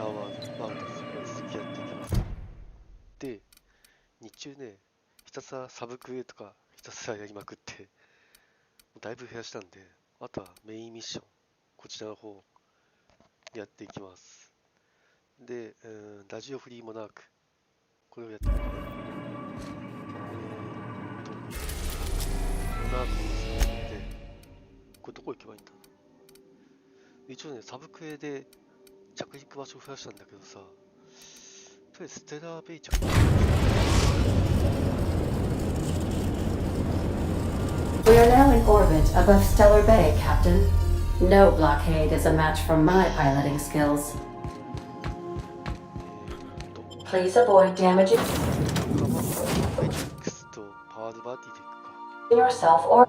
タワーのマウント続きやっていきます。で、日中ね、ひたすらサブクエとかひたすらやりまくって、だいぶ増やしたんで、あとはメインミッション、こちらの方やっていきます。で、ラジオフリーモナーク、これをやっていくね。モナークを進めて、これどこ行けばいいんだ。一応ね、サブクエで着陸場所を増やしたんだけどさ、とりあえずステラーベイ着陸。We are now in orbit above Stellar Bay, Captain. No blockade is a match for my piloting skills. Please avoid damaging yourself or...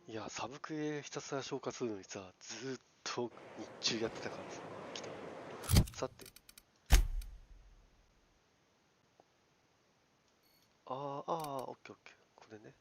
いや、サブクエひたすら消化するのにさ、ずーっと日中やってたからさ、来た。さて。オッケーオッケー。これね。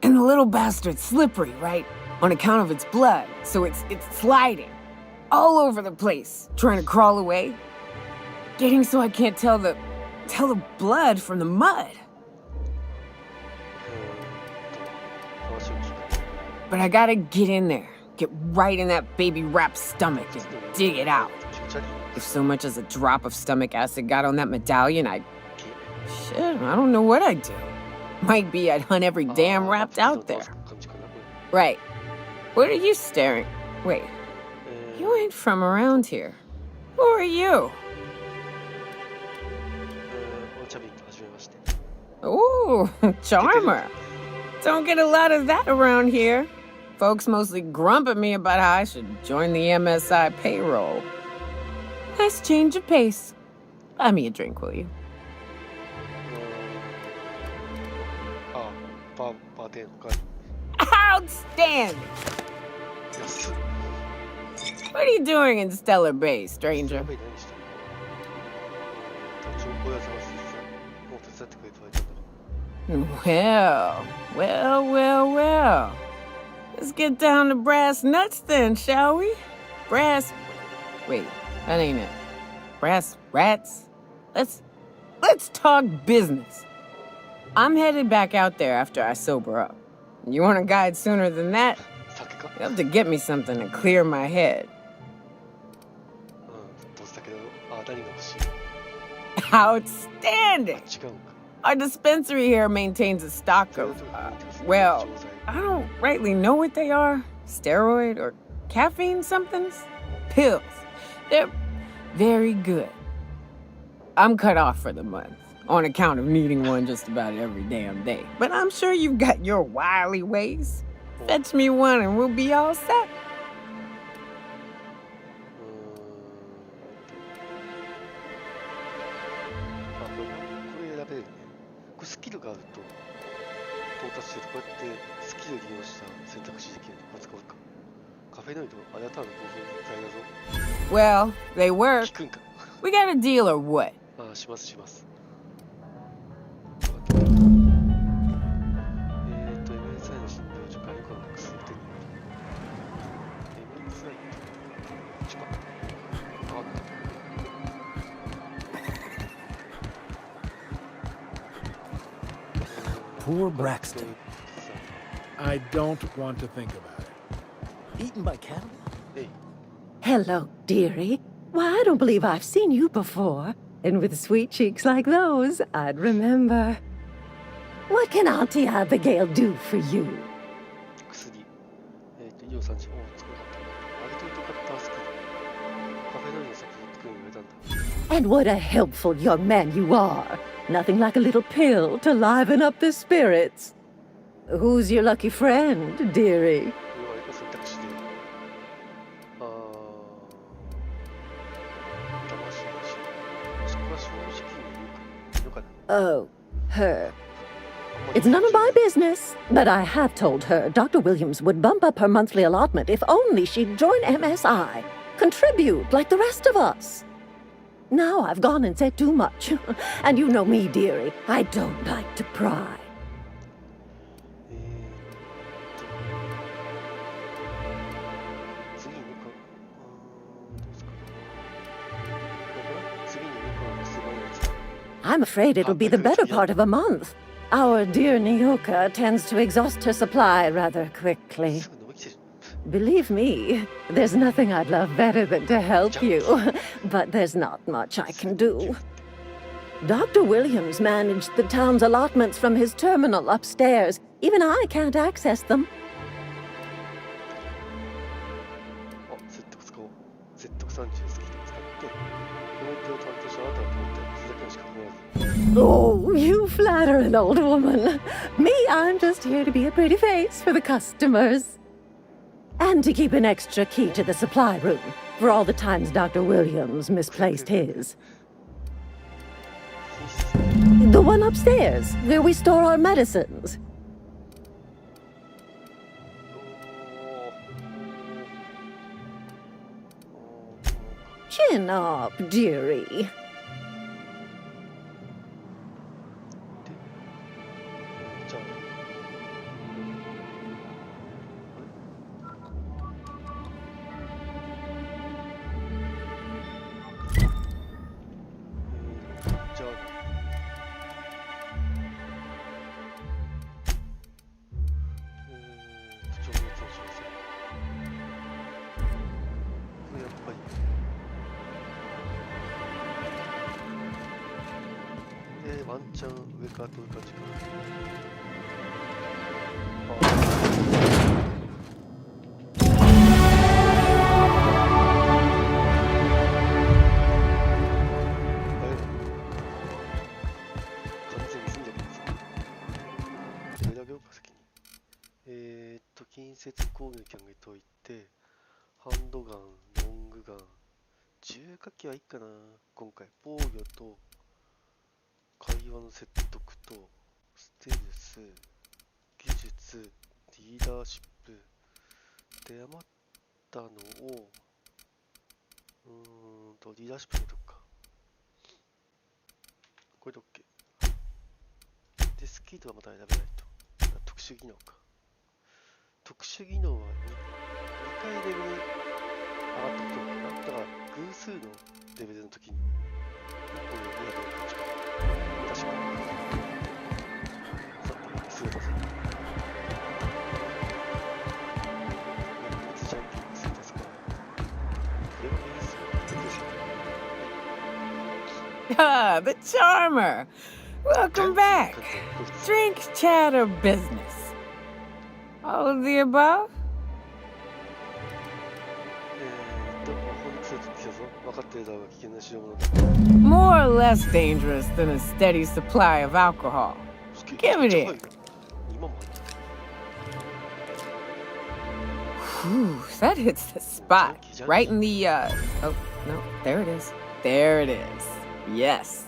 And the little bastard's slippery, right? On account of its blood, so it's sliding all over the place, trying to crawl away. Getting so I can't tell the blood from the mud. But I gotta get in there, get right in that baby rap's stomach and dig it out. If so much as a drop of stomach acid got on that medallion, shit, I don't know what I'd do. Might be I'd hunt every damn rat out there. Right. What are you staring? Wait. You ain't from around here. Who are you? Ooh, charmer. Don't get a lot of that around here. Folks mostly grump at me about how I should join the MSI payroll. Nice change of pace. Buy me a drink, will you? Outstanding! What are you doing in Stellar Bay, stranger? Well. Let's get down to brass nuts then, shall we? Wait, that ain't it. Brass rats? Let's talk business. I'm headed back out there after I sober up. You want a guide sooner than that? You have to get me something to clear my head. Outstanding! Our dispensary here maintains a stock of, well, I don't rightly know what they are. Steroid or caffeine somethings? Pills. They're very good. I'm cut off for the month, on account of needing one just about every damn day. But I'm sure you've got your wily ways. Fetch me one and we'll be all set. Well, they work. We got a deal or what? Poor Braxton. I don't want to think about it. Eaten by cattle? Hey. Hello, dearie. Why, I don't believe I've seen you before. And with sweet cheeks like those, I'd remember. What can Auntie Abigail do for you? And what a helpful young man you are. Nothing like a little pill to liven up the spirits. Who's your lucky friend, dearie? Oh, her. It's none of my business, but I have told her Dr. Williams would bump up her monthly allotment if only she'd join MSI. Contribute like the rest of us. Now I've gone and said too much. And you know me, dearie. I don't like to pry. 次に向かう。どうすかな。次に向かうの素早いやつだ。 I'm afraid it'll be the better part of a month. Our dear Nyoka tends to exhaust her supply rather quickly. すぐ飲みきてる。 Believe me, there's nothing I'd love better than to help you. But there's not much I can do. Dr. Williams managed the town's allotments from his terminal upstairs. Even I can't access them. あ、説得使おう。説得30スキルを使って、コメントを担当したあなたが通って、続きのしか考えず。 Oh, you flatter an old woman. Me, I'm just here to be a pretty face for the customers. And to keep an extra key to the supply room for all the times Dr. Williams misplaced his. The one upstairs, where we store our medicines. Chin up, dearie. じゃあ、じゃあ、超越をしますよ。これやっぱり。ワンチャン上から取る感じかな。完全に済んでるんですか。選べようか先に。近接攻撃上げといて、ハンドガン、ロングガン、重火器はいいかな。今回防御と会話の説得とステルス、技術、リーダーシップで余ったのをリーダーシップのとこか。これで OK。で、スキルはまた選べないと。特殊技能か。特殊技能は 2回レベル上がったことかな。だから偶数のレベルの時に1個のリアルな感じか。確かに。さて、数だぜ。熱ジャンピング数ですから。これはメイン数ですよ。 Ah, the charmer. Welcome back. Drink, chat, or business? All of the above? 魔法の癖をつってきたぞ。分かってるだろうが危険な代物だ。 More or less dangerous than a steady supply of alcohol. Give it here. Whew, that hits the spot. Right in the, oh, no, there it is. There it is. Yes.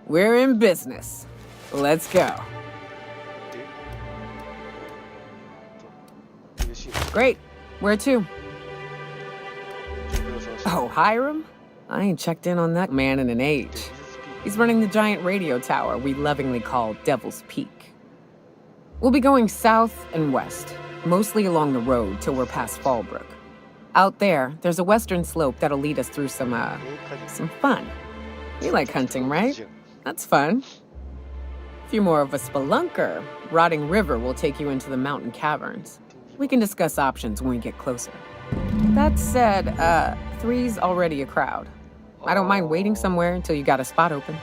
We're in business. Let's go. Great. Where to? Oh, Hiram? I ain't checked in on that man in an age. He's running the giant radio tower we lovingly call Devil's Peak. We'll be going south and west, mostly along the road till we're past Fallbrook. Out there, there's a western slope that'll lead us through some fun. You like hunting, right? That's fun. If you're more of a spelunker, Rotting River will take you into the mountain caverns. We can discuss options when we get closer. That said, 3's already a crowd. I don't mind waiting somewhere until you got a spot open.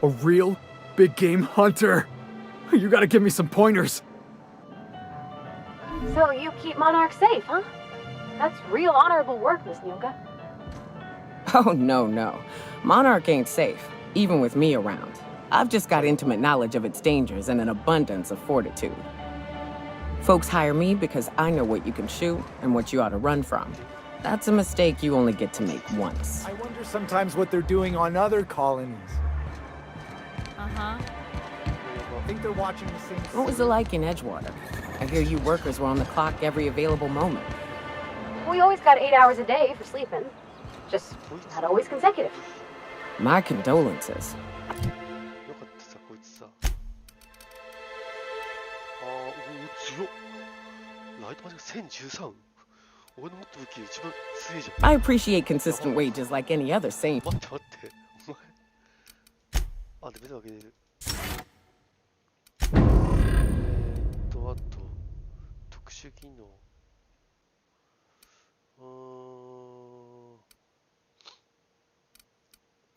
A real big game hunter. You gotta give me some pointers. So you keep Monarch safe, huh? That's real honorable work, Miss Nyoka. Oh, no. Monarch ain't safe, even with me around. I've just got intimate knowledge of its dangers and an abundance of fortitude. Folks hire me because I know what you can shoot and what you ought to run from. That's a mistake you only get to make once. I wonder sometimes what they're doing on other colonies. Uh-huh. I think they're watching the same. What was it like in Edgewater? I hear you workers were on the clock every available moment. We always got 8 hours a day for sleeping. Just not always consecutive. My condolences. よかったさ、こいつさ。おー、強っ。ライトマジック1013。俺の持った武器一番強いじゃん。 I appreciate consistent wages like any other saint. 待って待って。お前。あ、で、ベル上げれる。あと、特殊技能。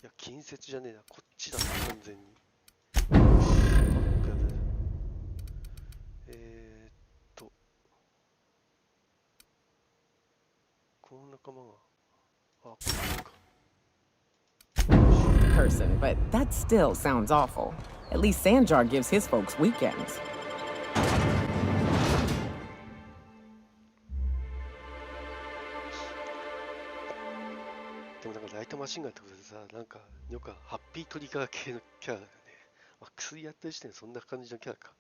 いや、近接じゃねえな。こっちだな、完全に。この仲間が。あ、これか。Person, but that still sounds awful. At least Sanjar gives his folks weekends. でもなんかライトマシンガンってことでさ、なんかよくハッピートリガー系のキャラだよね。まあ、薬やってる時点でそんな感じのキャラか。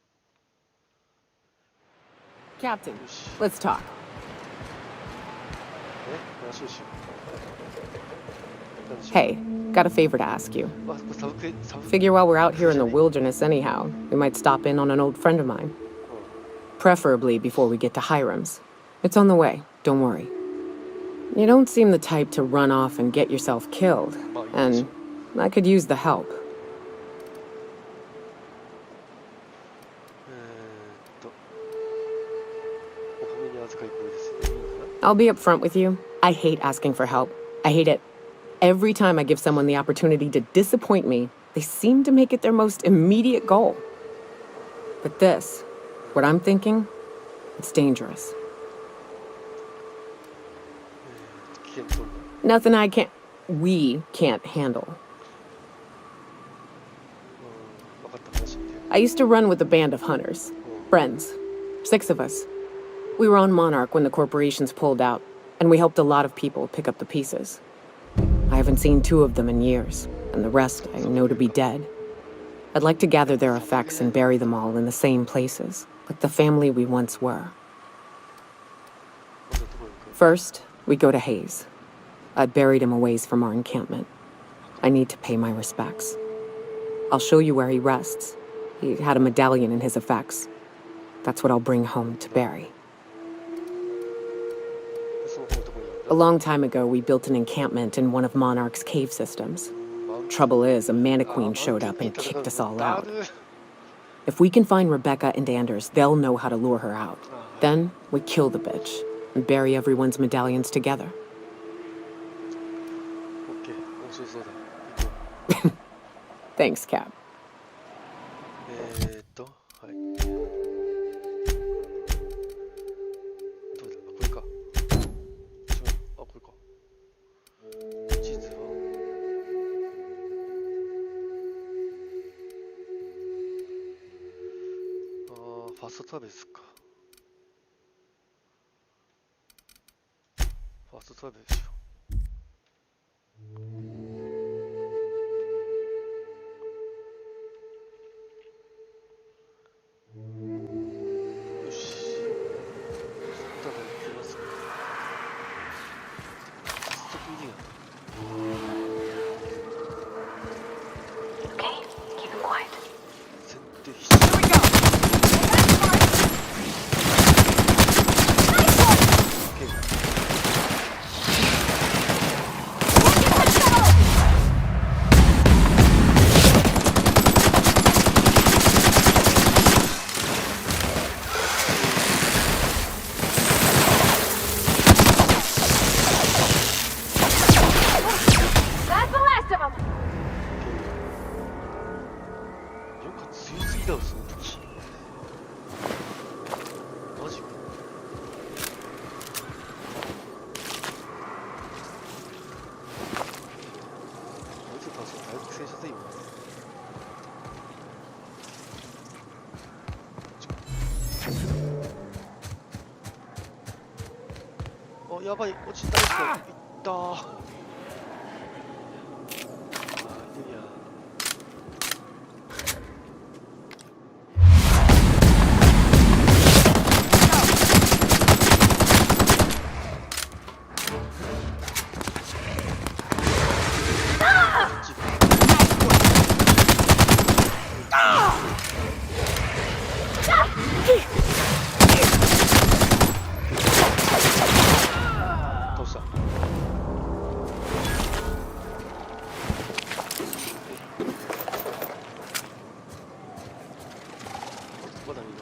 Captain, よし。 let's talk. 話をしよう。何でしょう。 Hey, got a favor to ask you. あ、これサブクエ、サブ Figure while we're out here in the wilderness anyhow, we might stop in on an old friend of mine. Preferably before we get to Hiram's. It's on the way, don't worry. You don't seem the type to run off and get yourself killed, and I could use the help. お褒めに預かりこれですね。いいのかな？ I'll be upfront with you. I hate asking for help. I hate it. Every time I give someone the opportunity to disappoint me, they seem to make it their most immediate goal. But this, what I'm thinking, it's dangerous. 危険そうな。 Nothing we can't handle. 分かった話見て。 I used to run with a band of hunters. Friends. 6 of us. We were on Monarch when the corporations pulled out, and we helped a lot of people pick up the pieces. I haven't seen 2 of them in years, and the rest I know to be dead. I'd like to gather their effects and bury them all in the same places, like the family we once were. まずはどこに行く？ First, we go to Hayes. I buried him a ways from our encampment. I need to pay my respects. I'll show you where he rests. He had a medallion in his effects. That's what I'll bring home to bury. で、その方どこにあるん A だ？ long time ago, we built an encampment in one of Monarch's cave systems. Trouble is, a mannequin showed up and kicked us all out. If we can find Rebecca and Anders, they'll know how to lure her out. Then, we kill the bitch and bury everyone's medallions together. オッケー、面白そうだ。行こう。 Thanks, Cap. はい。どれだ？これか。違う。あ、これか。地図は。ファーストトラベルスか。ファーストトラベルでしょ。よし。ただ行きますか。早速いいや。 Okay, keep him quiet. 先手必死。 Here we go! That's the last of them. よく強すぎだろ、その時。マジか。こいつ倒すのだいぶ苦戦したぜ、今。やばい、落ちた。いったー。あー、いや。倒した。まだいるよ。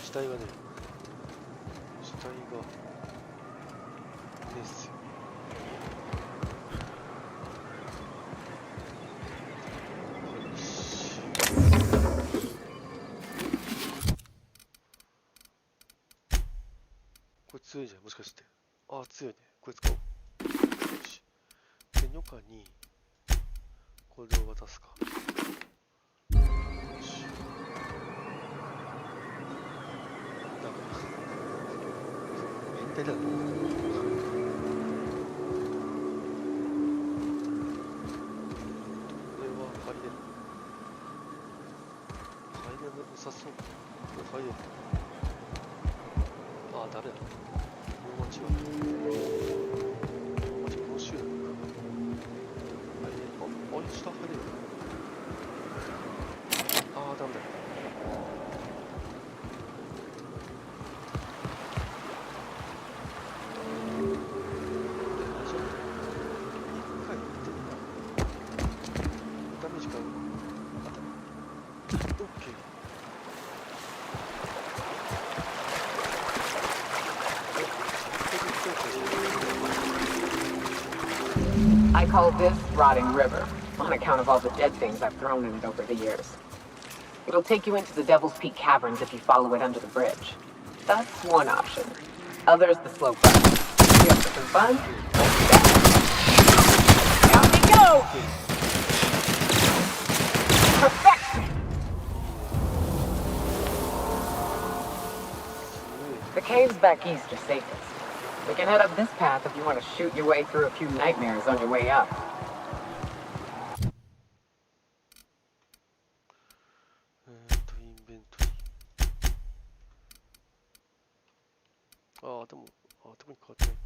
死体がね、死体がですよ。これ強いじゃん、もしかして。ああ、強いね。これ使おう。よし。で、ニョカにこれを渡すか。よし。変態だな。これは入れる。入れなさそう。これ入れる。ああ、ダメだ。もう間違う。マジこの集団か。入れる。あ、下入れる。ああ、ダメだ。I call this Rotting River, on account of all the dead things I've thrown in it over the years. It'll take you into the Devil's Peak Caverns if you follow it under the bridge. That's one option. Other's the slope run. You have some fun? Down we go! Perfection! The caves back east are safest. We can head up this path if you want to shoot your way through a few nightmares on your way up. インベントリー。ああ、でも、特に変わってないな。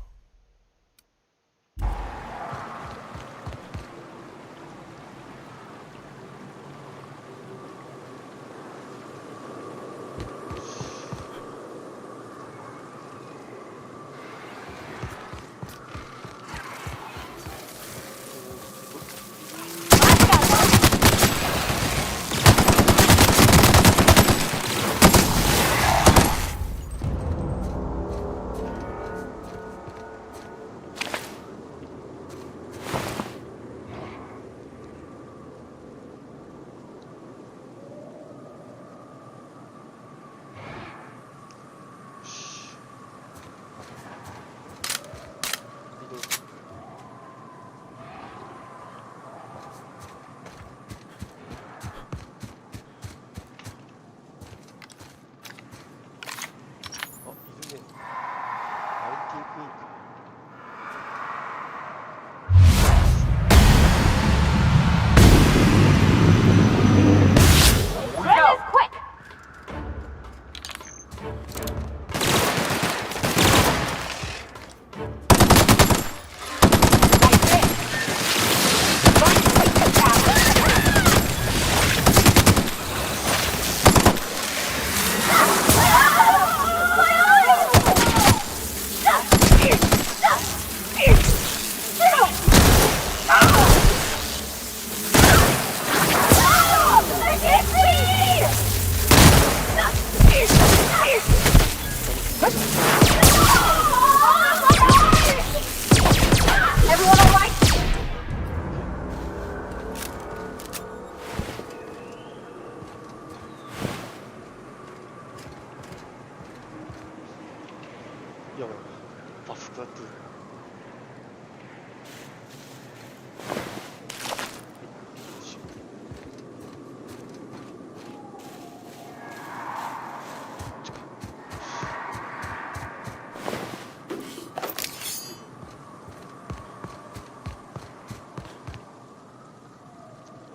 宿泊。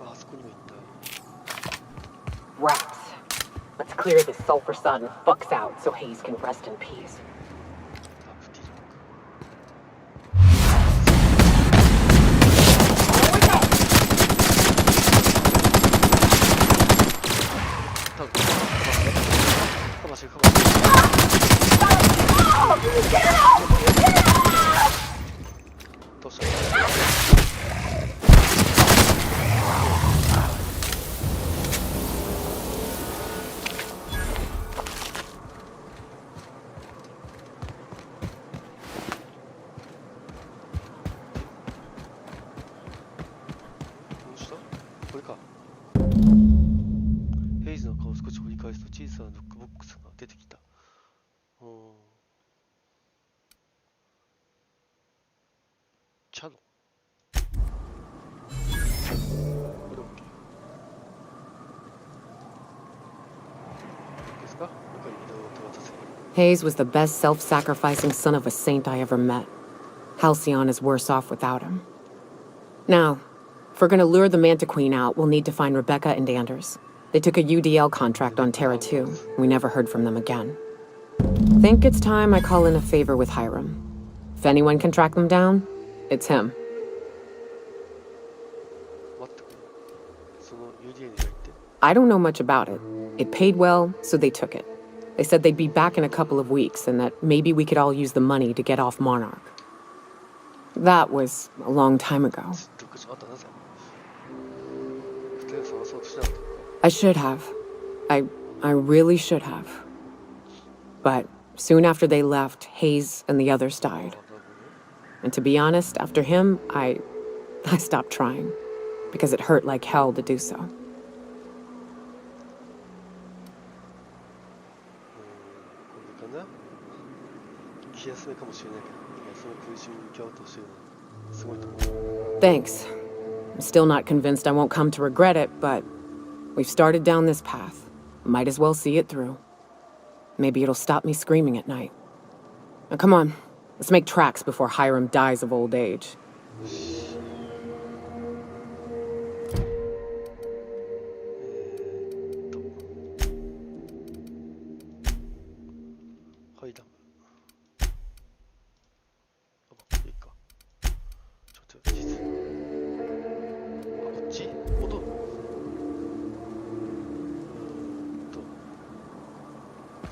あそこにも行った。 Rats. Let's clear this sulfur sun and fucks out so Hayes can rest in peace. ラフティロ多分かましかましどうしたこれか。ヘイズの顔を少し掘り返すと小さなノックボックスが出てきた。チャド。これ OK ですか？中に移動を手渡せ。 Hayes was the best self-sacrificing son of a saint I ever met. Halcyon is worse off without him. Now, if we're gonna lure the Manta Queen out, we'll need to find Rebecca and Anders. They took a UDL contract on Terra 2. We never heard from them again. Think it's time I call in a favor with Hiram. If anyone can track them down, it's him. 待ってくれ。その UDA に入って。 I don't know much about it. It paid well, so they took it. They said they'd be back in a couple of weeks and that maybe we could all use the money to get off Monarch. That was a long time ago. どっかしまったなさ。二人を探そうとしなかったのか。 I should have. I really should have. But soon after they left, Hayes and the others died. And to be honest, after him, I stopped trying. Because it hurt like hell to do so. これかな。気休めかもしれないけど、その苦しみに向き合おうとしてるのすごいと思う。 Thanks. I'm still not convinced I won't come to regret it, but we've started down this path. Might as well see it through. Maybe it'll stop me screaming at night. Now come on, let's make tracks before Hiram dies of old age. はいだ。あ、これいいか。ちょっと地図。あ、こっち戻る。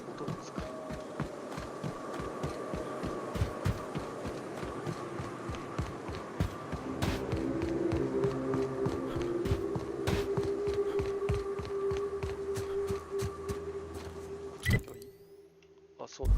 戻るんですか。あ、そう。や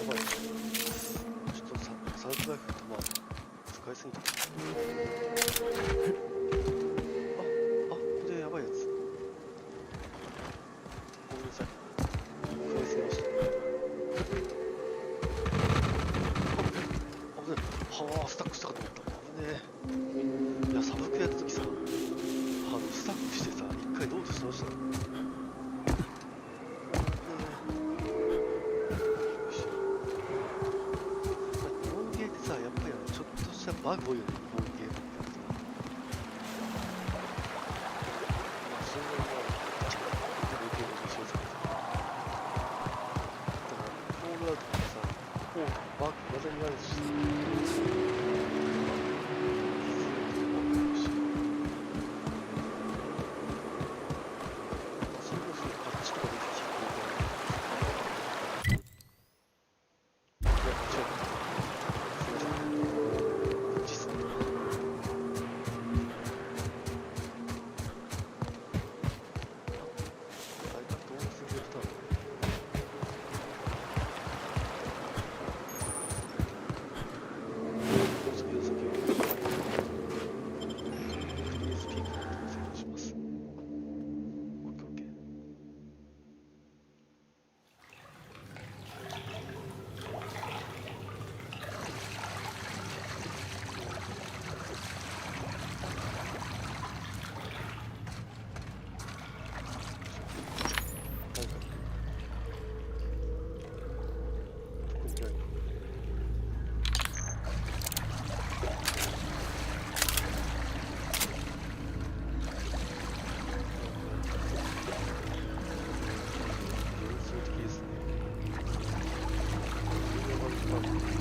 ばい。ちょっとサウンドライフとまあ使いすぎた。これやばいやつ。ごめんなさい。使いすぎました。危ない。はあ、スタックしたかと思った。危ねえ。いや、サブクやった時さ、スタックしてさ、一回ロードしました。バグ多いよね、このゲームってやつは。それはまあ、一番ゲームの面白さだから、フォールアウトとかさ、バグまだにあるし、それこそパッチとか出てきてくれたら、いや、違う。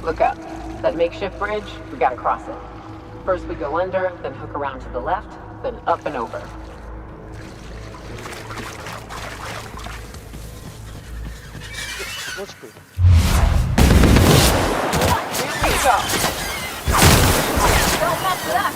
Look up. That makeshift bridge, we gotta cross it. First we go under, then hook around to the left, then up and over. Let's go. Here we go. Don't mess it up.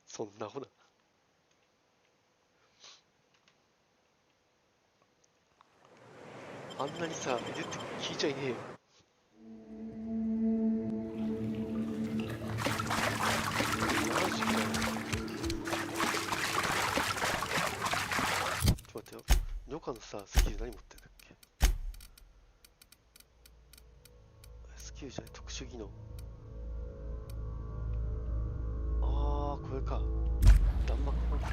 そんなほな。あんなにさ、出て聞いちゃいねえよ。マジかよ。ちょっと待ってよ。ジョカのさ、スキル何持ってんだっけ？スキルじゃない、特殊技能。あー、これか。弾幕かな。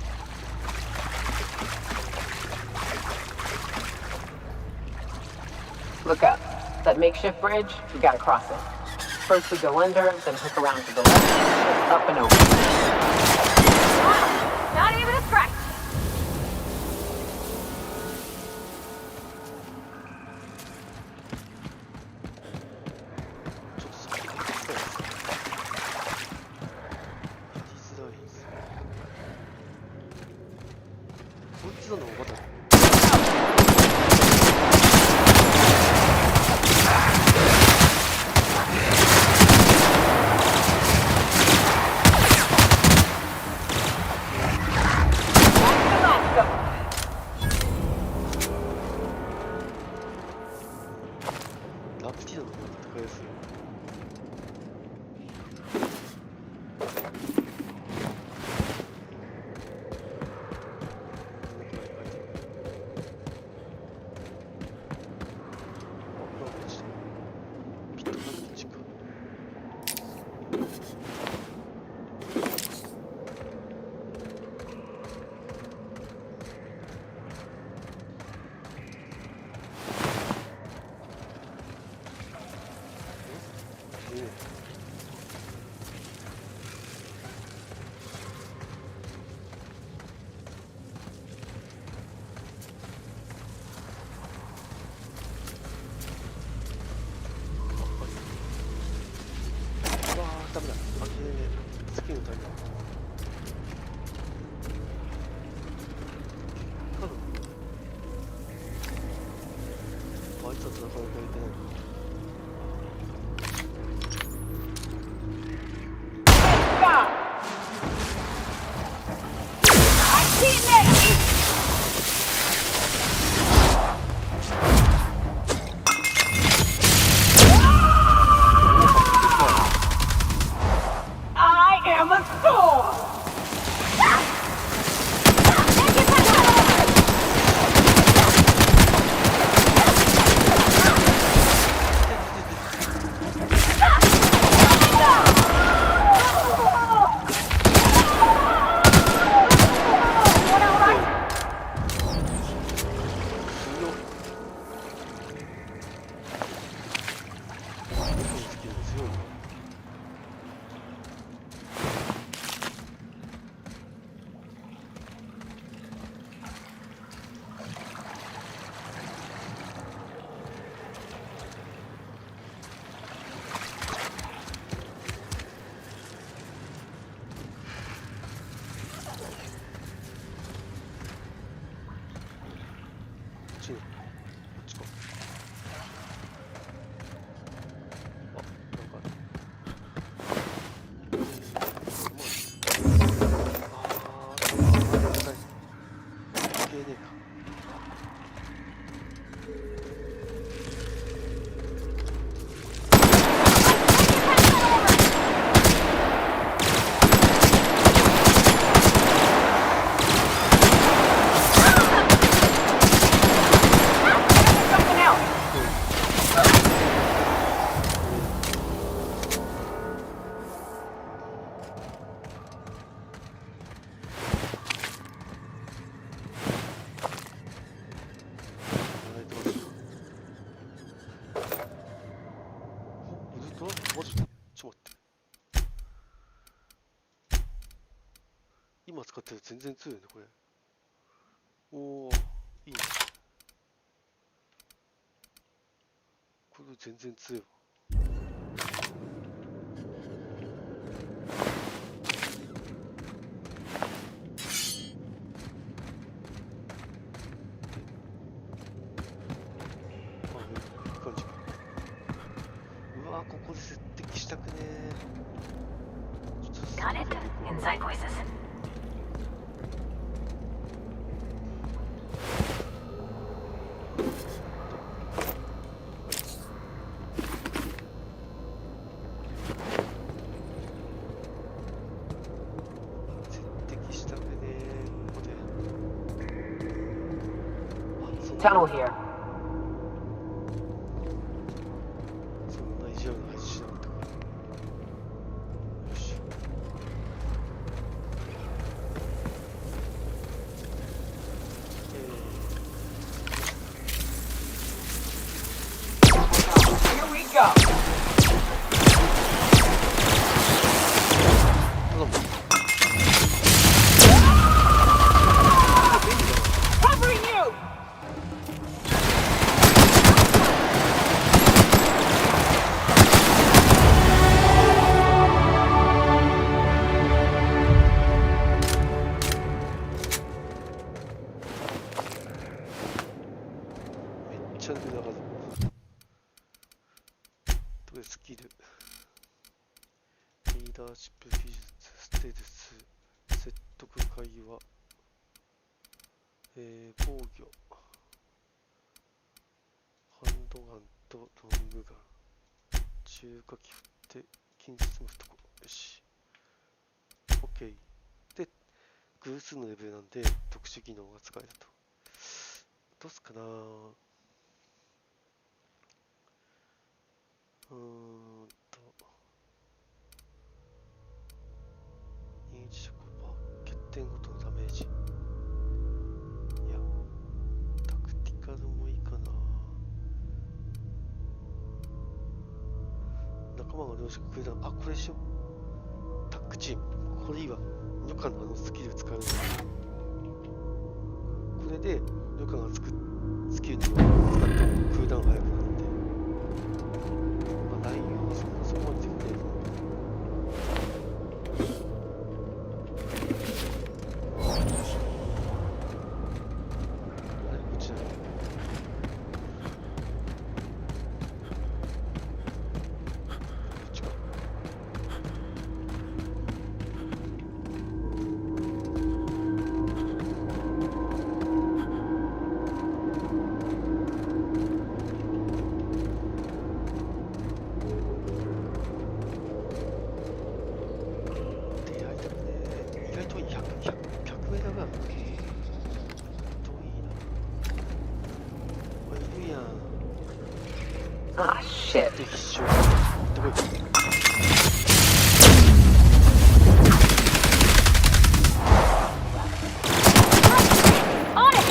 Look up. That makeshift bridge, we gotta cross it. First we go under, then hook around to the left, then up and over. Not even a scratch. ちね。こっちか。あ、なんかある。今使ってる全然強いねこれ。おー、いいね。これ全然強いわ。うわー、ここで接敵したくねー。Got it. Inside voices. 接敵したくねー。ここで。あ、そんな Tunnel here. そんな意地悪な配置しなかったから。よし。Here we go. 頼む。 Covering you. めっちゃ出ながら。とりスキル。リーダーシップ技術、ステルス、説得会話、防御、ハンドガンとロングガン、中華機振って近接も振っとこう。よし。OK。で、偶数のレベルなんで特殊技能が使えると。どうすかなー。認知色は欠点ごとのダメージ。いや、タクティカルもいいかな。仲間が両者くれた。あ、これしよう。タッグチーム。これいいわ。旅館のスキル使えるの。これで旅館がつくスキルの使ってもクールダウン早くなるんで。まあ、内容はそこまでできないと思う。Ah, shit. On it!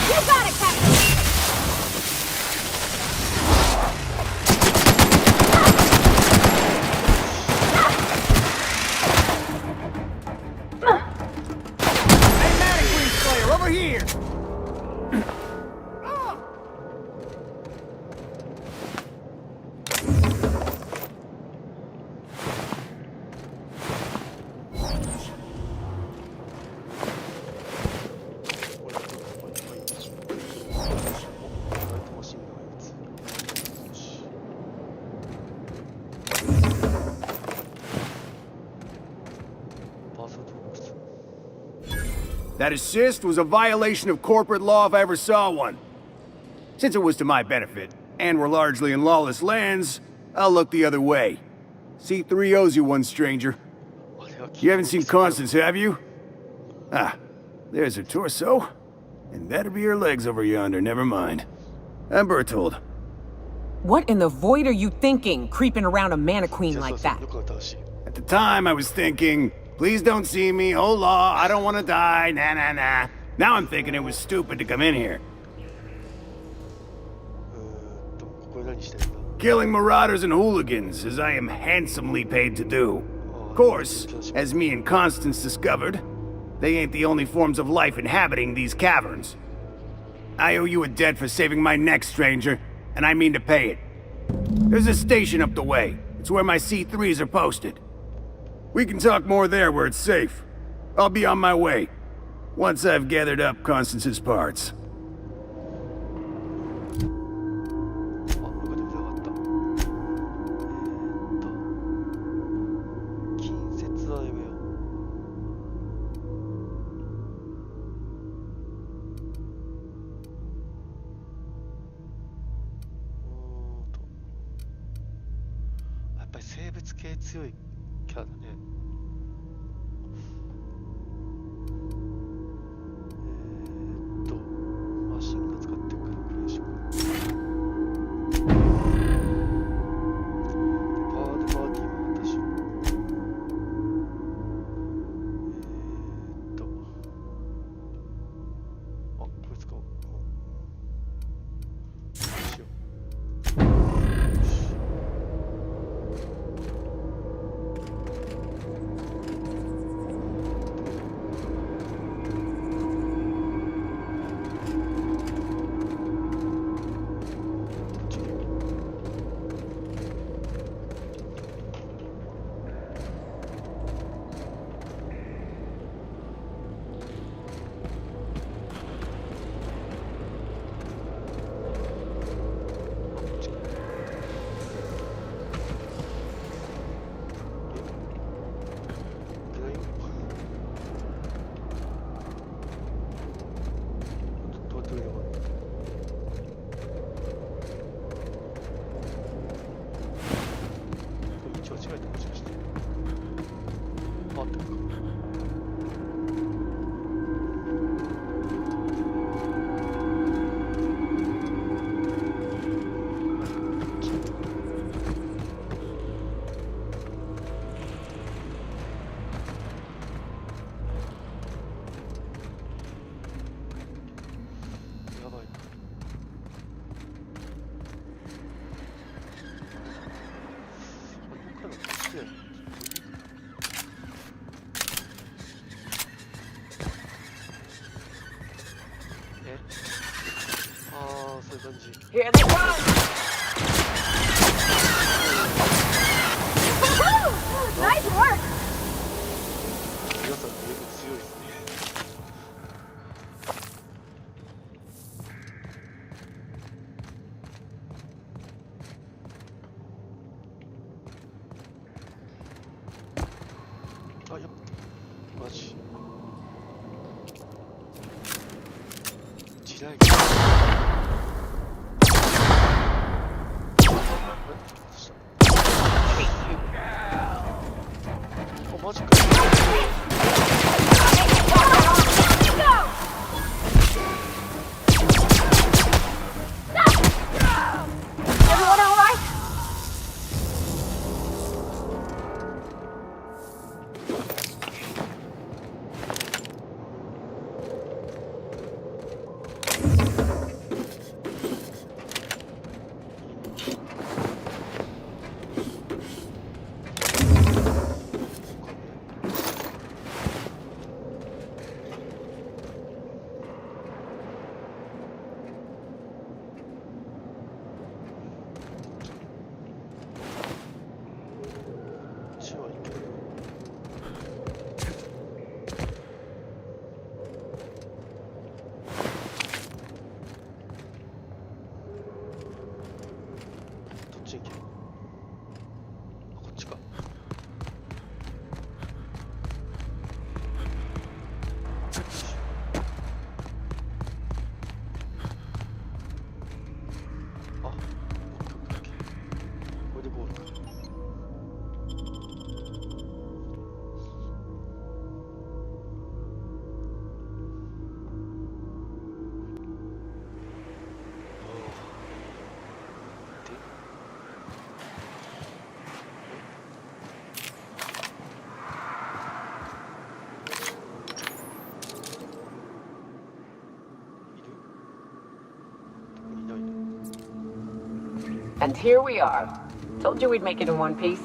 You got it, Captain! Automatic Wing Slayer, over here! That assist was a violation of corporate law if I ever saw one. Since it was to my benefit, and we're largely in lawless lands, I'll look the other way. C3 owes you one, stranger. You haven't seen Constance, have you? Ah, there's her torso. And that'll be her legs over yonder, never mind. I'm Bertold. What in the void are you thinking, creeping around a mannequin like that? At the time, I was thinking, please don't see me, oh law, I don't want to die, nah nah nah. Now I'm thinking it was stupid to come in here. ここで何してるんだ Killing marauders and hooligans, as I am handsomely paid to do. Of course, as me and Constance discovered, they ain't the only forms of life inhabiting these caverns. I owe you a debt for saving my neck, stranger, and I mean to pay it. There's a station up the way. It's where my C3s are posted. We can talk more there where it's safe. I'll be on my way, once I've gathered up Constance's parts. あ、よかった、よかった。近接はやめよう。やっぱり生物系強いキャラだね。マシンが使ってくるクレーション。パワードパーティーも私も。あ、これ使おう。しよう。Here they come! Nice work! 皆さん英語強いですね。あ、やっぱマジ時代がマジか。Everyone all right? And here we are. Told you we'd make it in one piece.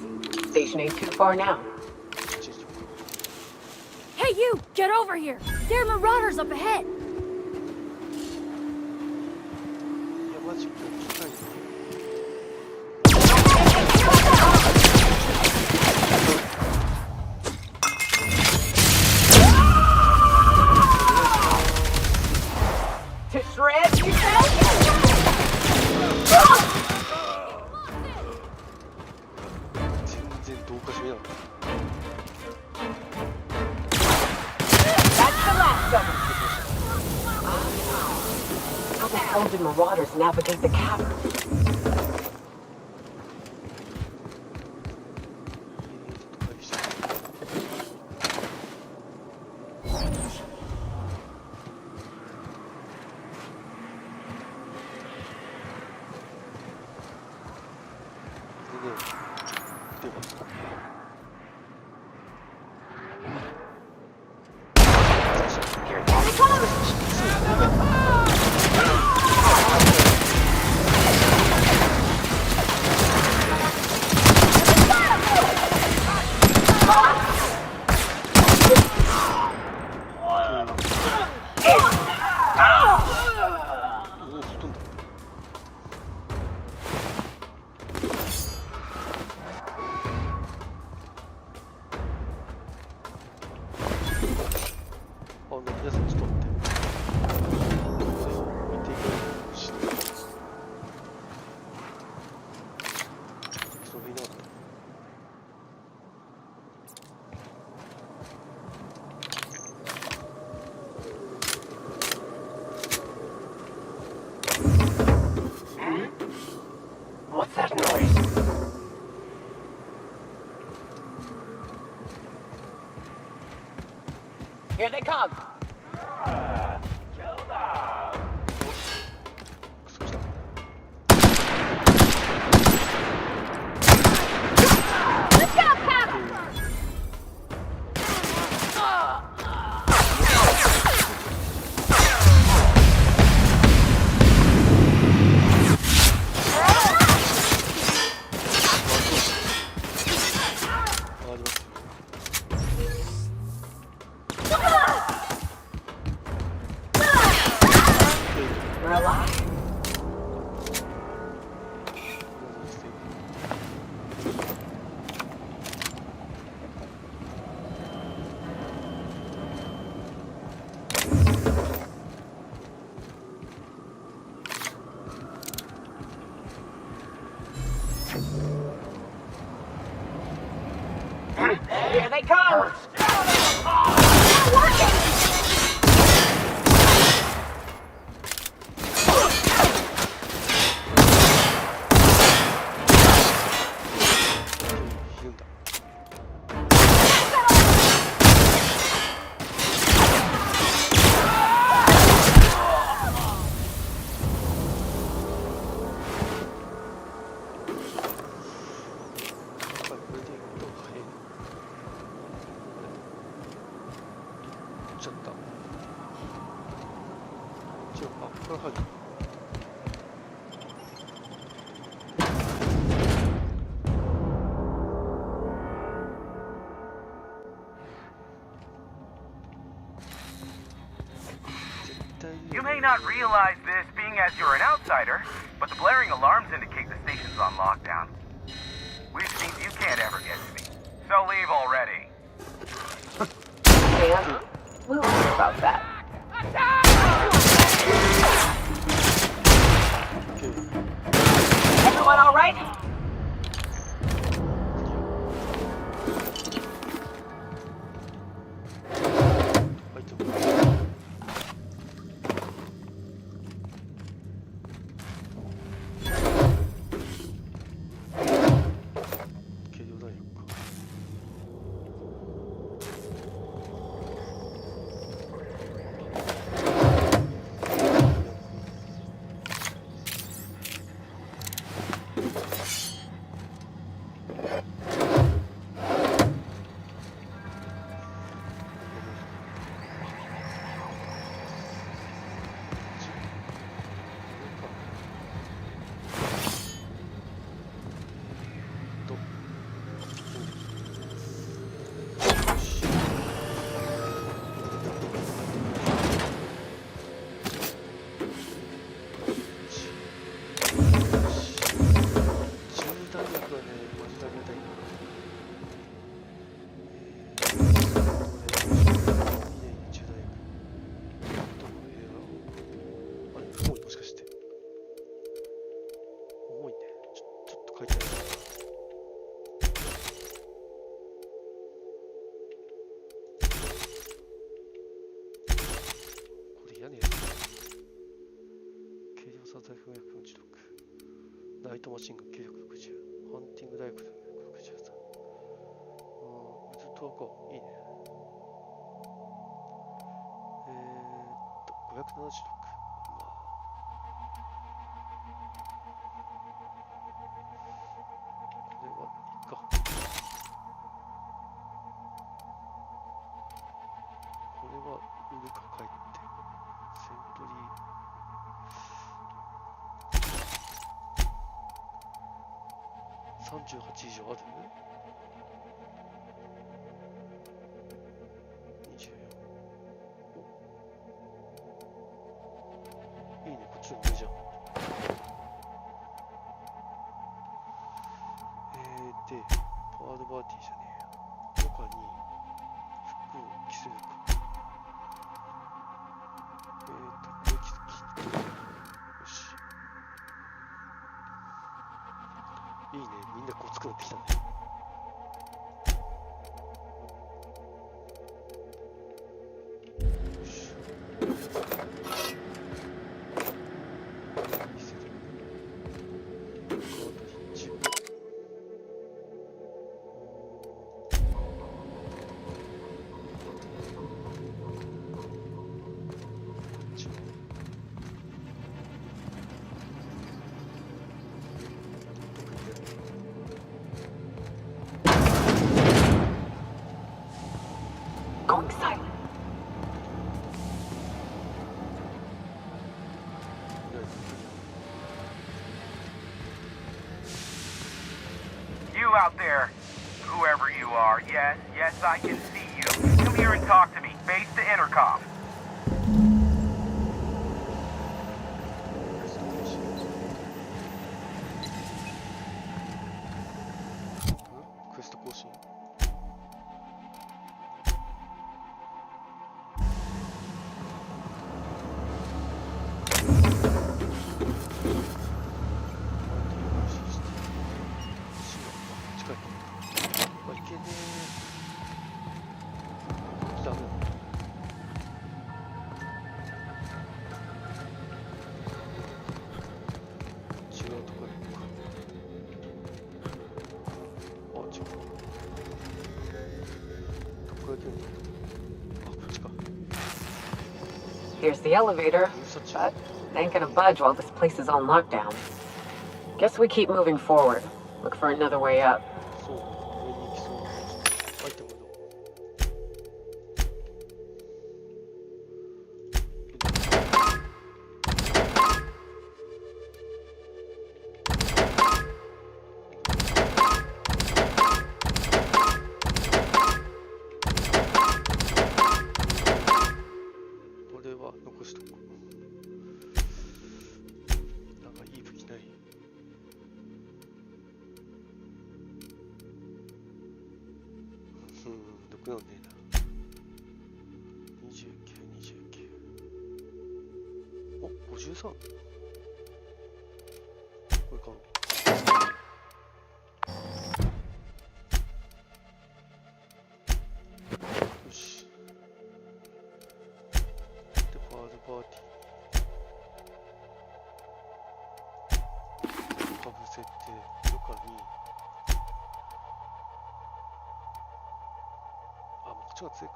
Station ain't too far now. Hey, you! Get over here! There are marauders up ahead! To shreds, you said? That's the last of them. How the hell did marauders navigate the cavern? What's that noise? Here they come. Look out, Pap! We're alive. Here they come! Not working! You may not realize this, being as you're an outsider, but the blaring alarms indicate the station's on lockdown. Which means you can't ever get to me. So leave already. Dan, we'll worry about that. Everyone all right? 財布946、ナイトマシンガン960、ハンティングライフル163。ずっとこう、いいね。576。これはいいか。これは売るか帰って。セントリー38以上ある？24。お、いいね、こっちの上じゃん。で、パワードバーティーじゃねえや。中に服を着せるか。これよし。いいね、みんなこう作ってきたね。よし。見せる。カートリッジ。Going silent. You out there, whoever you are, yes, I can see you. Come here and talk to me. Face the intercom. Quest 更新。近い。あ、いけねえ。こっちダメだ。違うとこへ行くか。あ、違う。どこから行けるの？あ、こっちか。 Here's the elevator, but it ain't gonna budge while this place is on lockdown. Guess we keep moving forward. Look for another way up. そう、上に行きそうな。アイテムどう？これは残しとこう。なんかいい武器ない？ろくなんねえな。29、29。お、53。これ買う。よし。で、パードパーティー。かぶせて、中に。あ、もうこっちが強いか。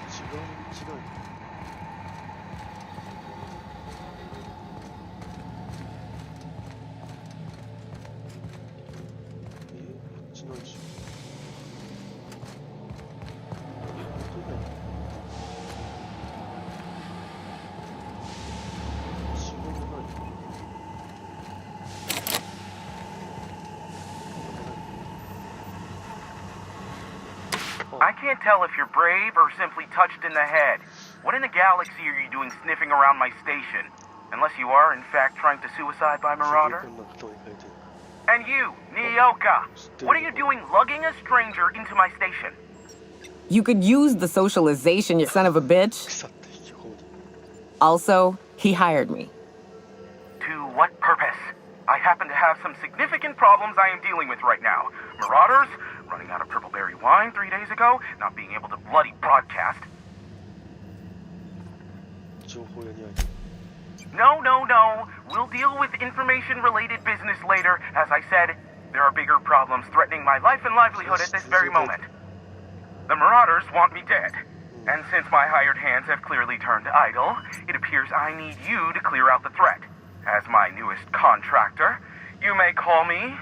違う。こっちないでしょ。I can't tell if you're brave or simply touched in the head. What in the galaxy are you doing sniffing around my station? Unless you are, in fact, trying to suicide by Marauder? And you, Nyoka, what are you doing lugging a stranger into my station? You could use the socialization, you son of a bitch. Also, he hired me. To what purpose? I happen to have some significant problems I am dealing with right now. Marauders, running out of purple berry wine 3 days ago, not being able to bloody broadcast. 情報屋に会い No, no, no. We'll deal with information-related business later. As I said, there are bigger problems threatening my life and livelihood at this very moment. The Marauders want me dead. And since my hired hands have clearly turned idle, it appears I need you to clear out the threat. As my newest contractor, you may call me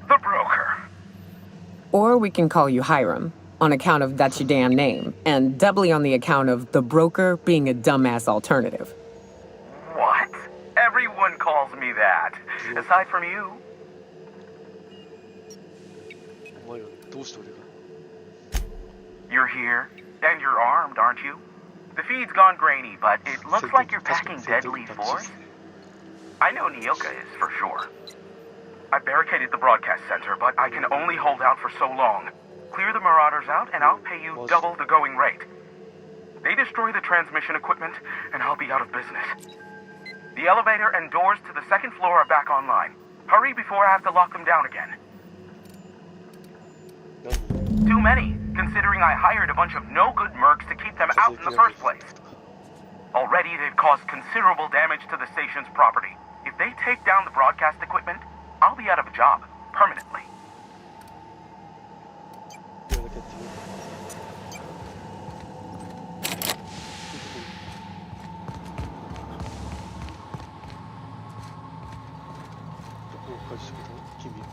the Broker. Or we can call you Hiram, on account of that's your damn name, and doubly on the account of the Broker being a dumbass alternative. What? Everyone calls me that. Aside from you. お前らどうして俺が You're here, and you're armed, aren't you? The feed's gone grainy, but it looks like you're packing deadly force. I know Nyoka is, for sure. I barricaded the broadcast center, but I can only hold out for so long. Clear the Marauders out, and I'll pay you double the going rate. They destroy the transmission equipment, and I'll be out of business. The elevator and doors to the second floor are back online. Hurry before I have to lock them down again. Too many, considering I hired a bunch of no-good mercs to keep them out in the first place. Already, they've caused considerable damage to the station's property. If they take down the broadcast equipment, I'll be out of a job, permanently. やらなきゃっていうどこを返してくれたの君は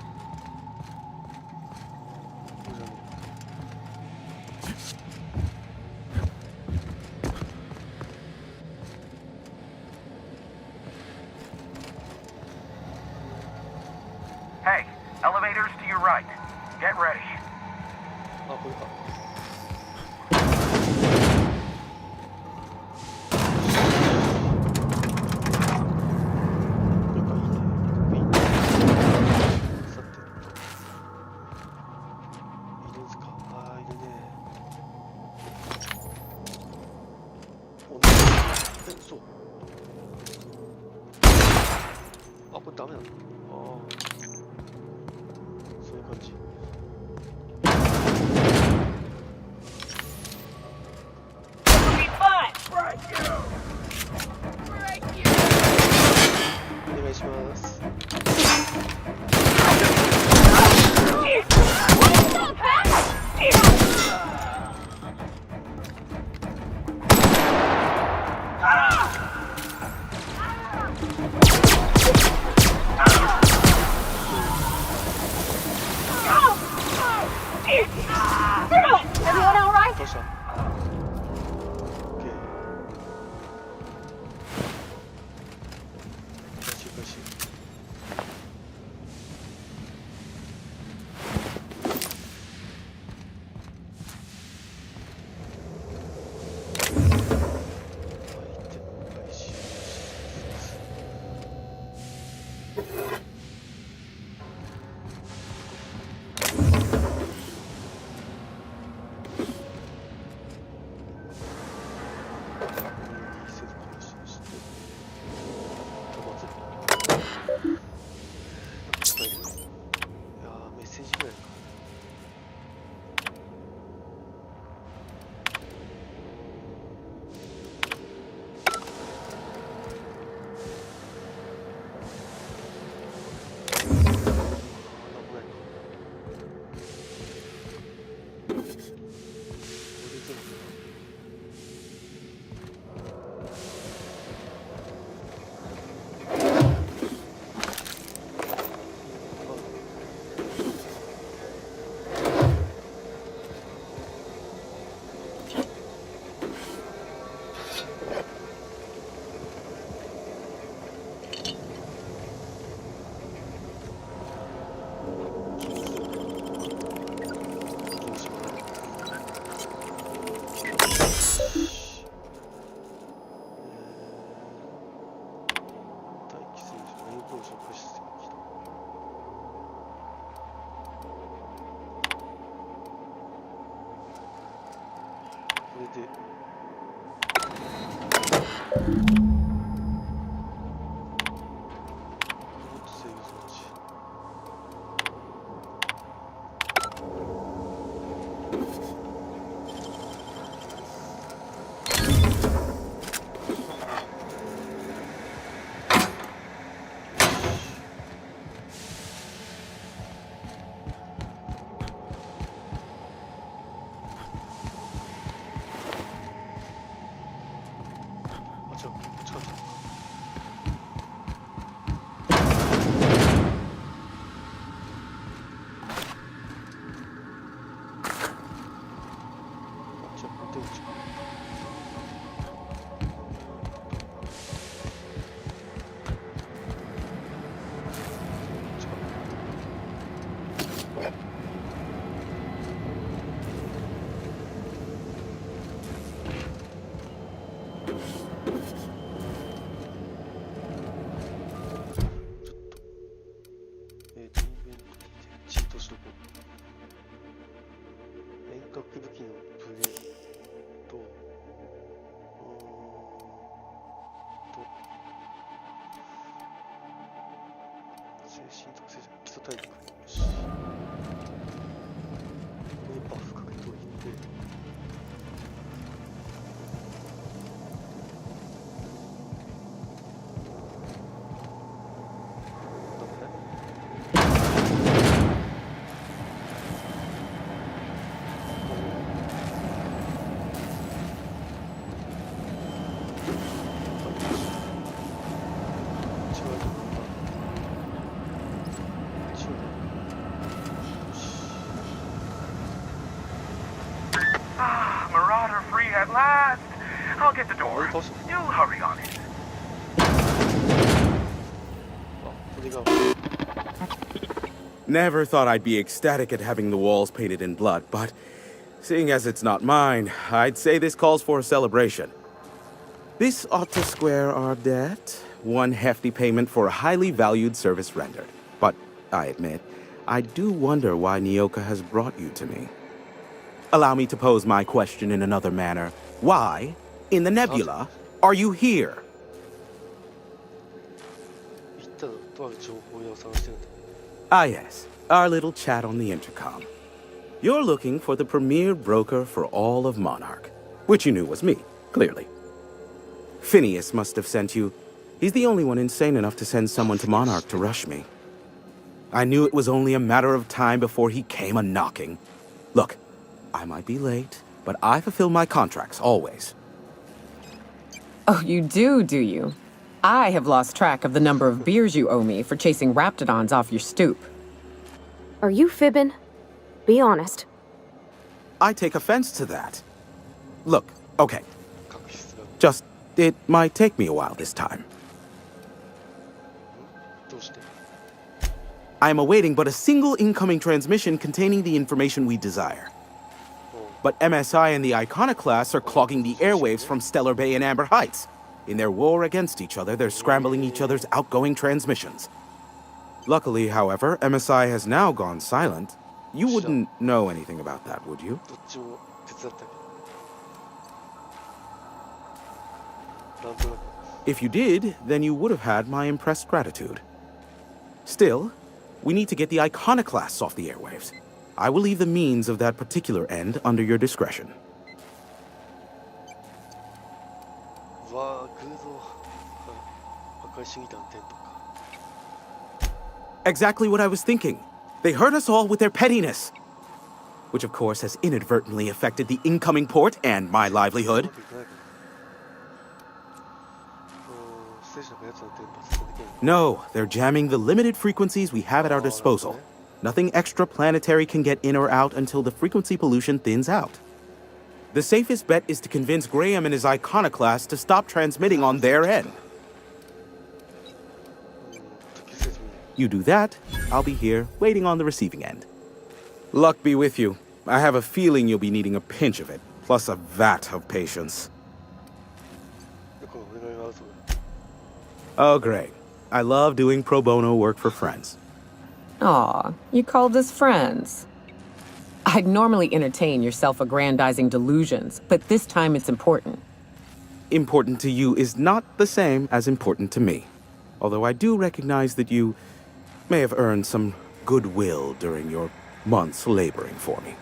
これじゃね Hey, elevators to your right. Get ready. あ、これか。これか、いいね。いいね。さて。いるんすか。あー、いるね。お、え、そう。あ、これダメなの。ああ。そういう感じ。お願いします。Everyone all right? どうした？ OK。回収回収。アイテム回収。メッセージぐらいか。これでロボット制御 Marauder free at last. I'll get the door. You hurry on it. Never thought I'd be ecstatic at having the walls painted in blood, but seeing as it's not mine, I'd say this calls for a celebration. This ought to square our debt. One hefty payment for a highly valued service rendered. But I admit, I do wonder why Nyoka has brought you to me. Allow me to pose my question in another manner. Why, in the nebula, are you here? Ah yes, our little chat on the intercom. You're looking for the premier broker for all of Monarch, which you knew was me, clearly. Phineas must have sent you. He's the only one insane enough to send someone to Monarch to rush me. I knew it was only a matter of time before he came a-knocking. Look, I might be late, but I fulfill my contracts, always. Oh, you do you? I have lost track of the number of beers you owe me for chasing raptidons off your stoop. Are you fibbing? Be honest. I take offense to that. Look, okay. Just, it might take me a while this time. I am awaiting but a single incoming transmission containing the information we desire. But MSI and the Iconoclasts are clogging the airwaves from Stellar Bay and Amber Heights. In their war against each other, they're scrambling each other's outgoing transmissions. Luckily, however, MSI has now gone silent. You wouldn't know anything about that, would you? If you did, then you would have had my impressed gratitude. Still, we need to get the Iconoclasts off the airwaves. I will leave the means of that particular end under your discretion. Exactly what I was thinking. They hurt us all with their pettiness. Which of course has inadvertently affected the incoming port and my livelihood. No, they're jamming the limited frequencies we have at our disposal. Nothing extraplanetary can get in or out until the frequency pollution thins out. The safest bet is to convince Graham and his Iconoclast to stop transmitting on their end. You do that, I'll be here, waiting on the receiving end. Luck be with you. I have a feeling you'll be needing a pinch of it, plus a vat of patience. Oh, great. I love doing pro bono work for friends. Aw, you called us friends. I'd normally entertain your self-aggrandizing delusions, but this time it's important. Important to you is not the same as important to me. Although I do recognize that you may have earned some goodwill during your months laboring for me.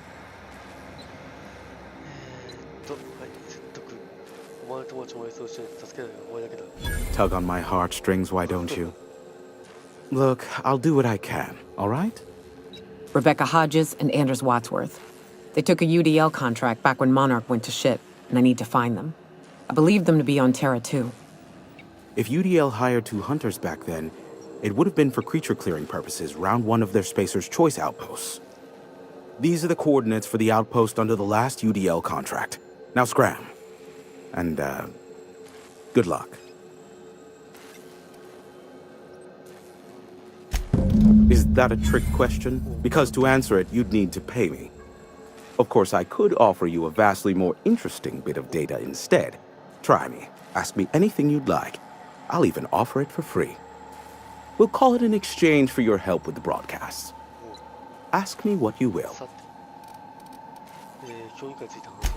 Tug on my heartstrings, why don't you? Look, I'll do what I can, all right? Rebecca Hodges and Anders Wadsworth. They took a UDL contract back when Monarch went to shit, and I need to find them. I believe them to be on Terra too. If UDL hired 2 hunters back then, it would have been for creature clearing purposes round one of their Spacer's Choice outposts. These are the coordinates for the outpost under the last UDL contract. Now scram. And, good luck. Is that a trick question? Because to answer it, you'd need to pay me. Of course, I could offer you a vastly more interesting bit of data instead. Try me. Ask me anything you'd like. I'll even offer it for free. We'll call it an exchange for your help with the broadcasts. Ask me what you will. さて、協議会について話す。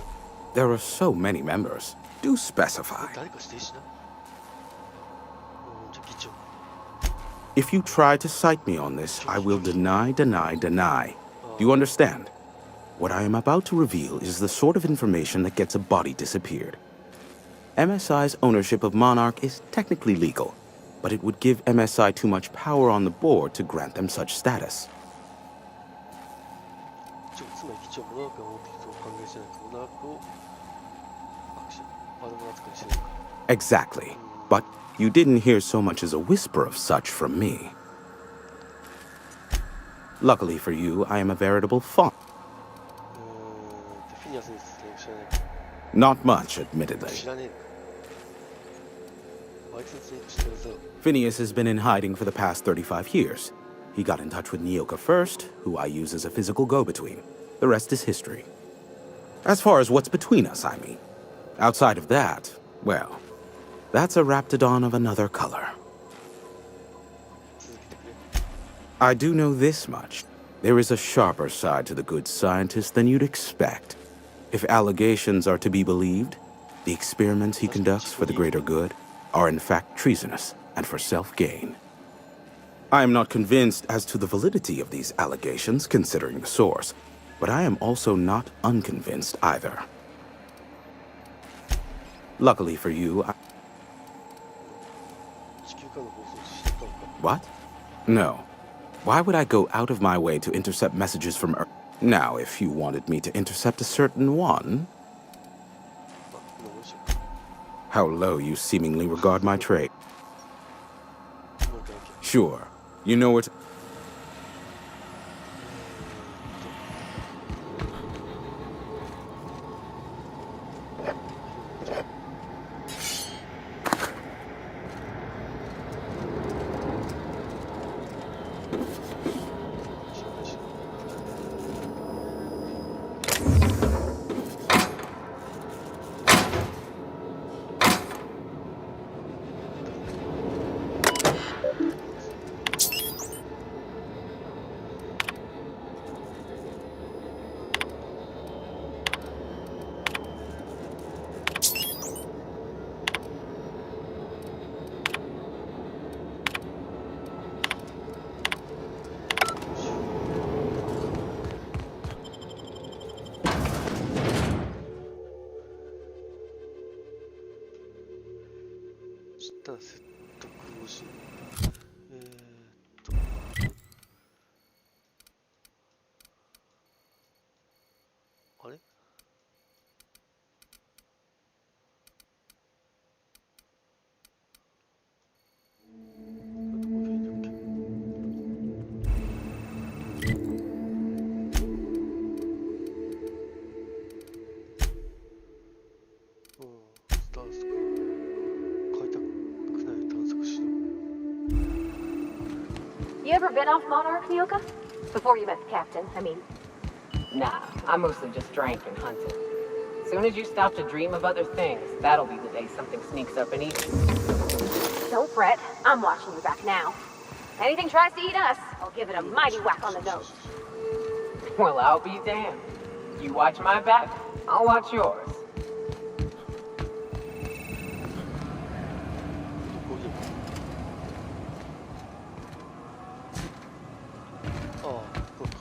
There are so many members. Do specify. 誰か指定しな。じゃあ議長。 If you try to cite me on this, I will deny. Do you understand? What I am about to reveal is the sort of information that gets a body disappeared. MSI's ownership of Monarch is technically legal, but it would give MSI too much power on the board to grant them such status. つまり議長はモナークが持っていると歓迎しないとモナークを悪者扱いしないか。 Exactly. But you didn't hear so much as a whisper of such from me. Luckily for you, I am a veritable fawn. フィニアスについて知らないか。 Not much, admittedly. 知らねえのか。あいつについて知ってるぞ。 Phineas has been in hiding for the past 35 years. He got in touch with Nyoka first, who I use as a physical go-between. The rest is history. As far as what's between us, I mean. Outside of that, well, that's a raptidon of another color. 続けてくれ。 I do know this much. There is a sharper side to the good scientist than you'd expect. If allegations are to be believed, the experiments he conducts for the greater good are in fact treasonous and for self-gain. I am not convinced as to the validity of these allegations, considering the source, but I am also not unconvinced either. Luckily for you, 地球からの放送知ったのか。 What? No. Why would I go out of my way to intercept messages from Earth? Now, if you wanted me to intercept a certain one... あ、今どうしよ How low you seemingly regard my trade. う。もう一回だけ。 Sure. You know what...したら説得をし。あれ？どこがいいんだっけ？スタースとか開拓区内を探索しよう。 You ever been off Monarch, Nyoka? Before you met the captain, I mean. Nah, I mostly just drank and hunted. Soon as you stop to dream of other things, that'll be the day something sneaks up and eats you. Don't fret, I'm watching you back now. Anything tries to eat us, I'll give it a mighty whack on the nose. Well, I'll be damned. You watch my back, I'll watch yours. どこに？ああ、これか。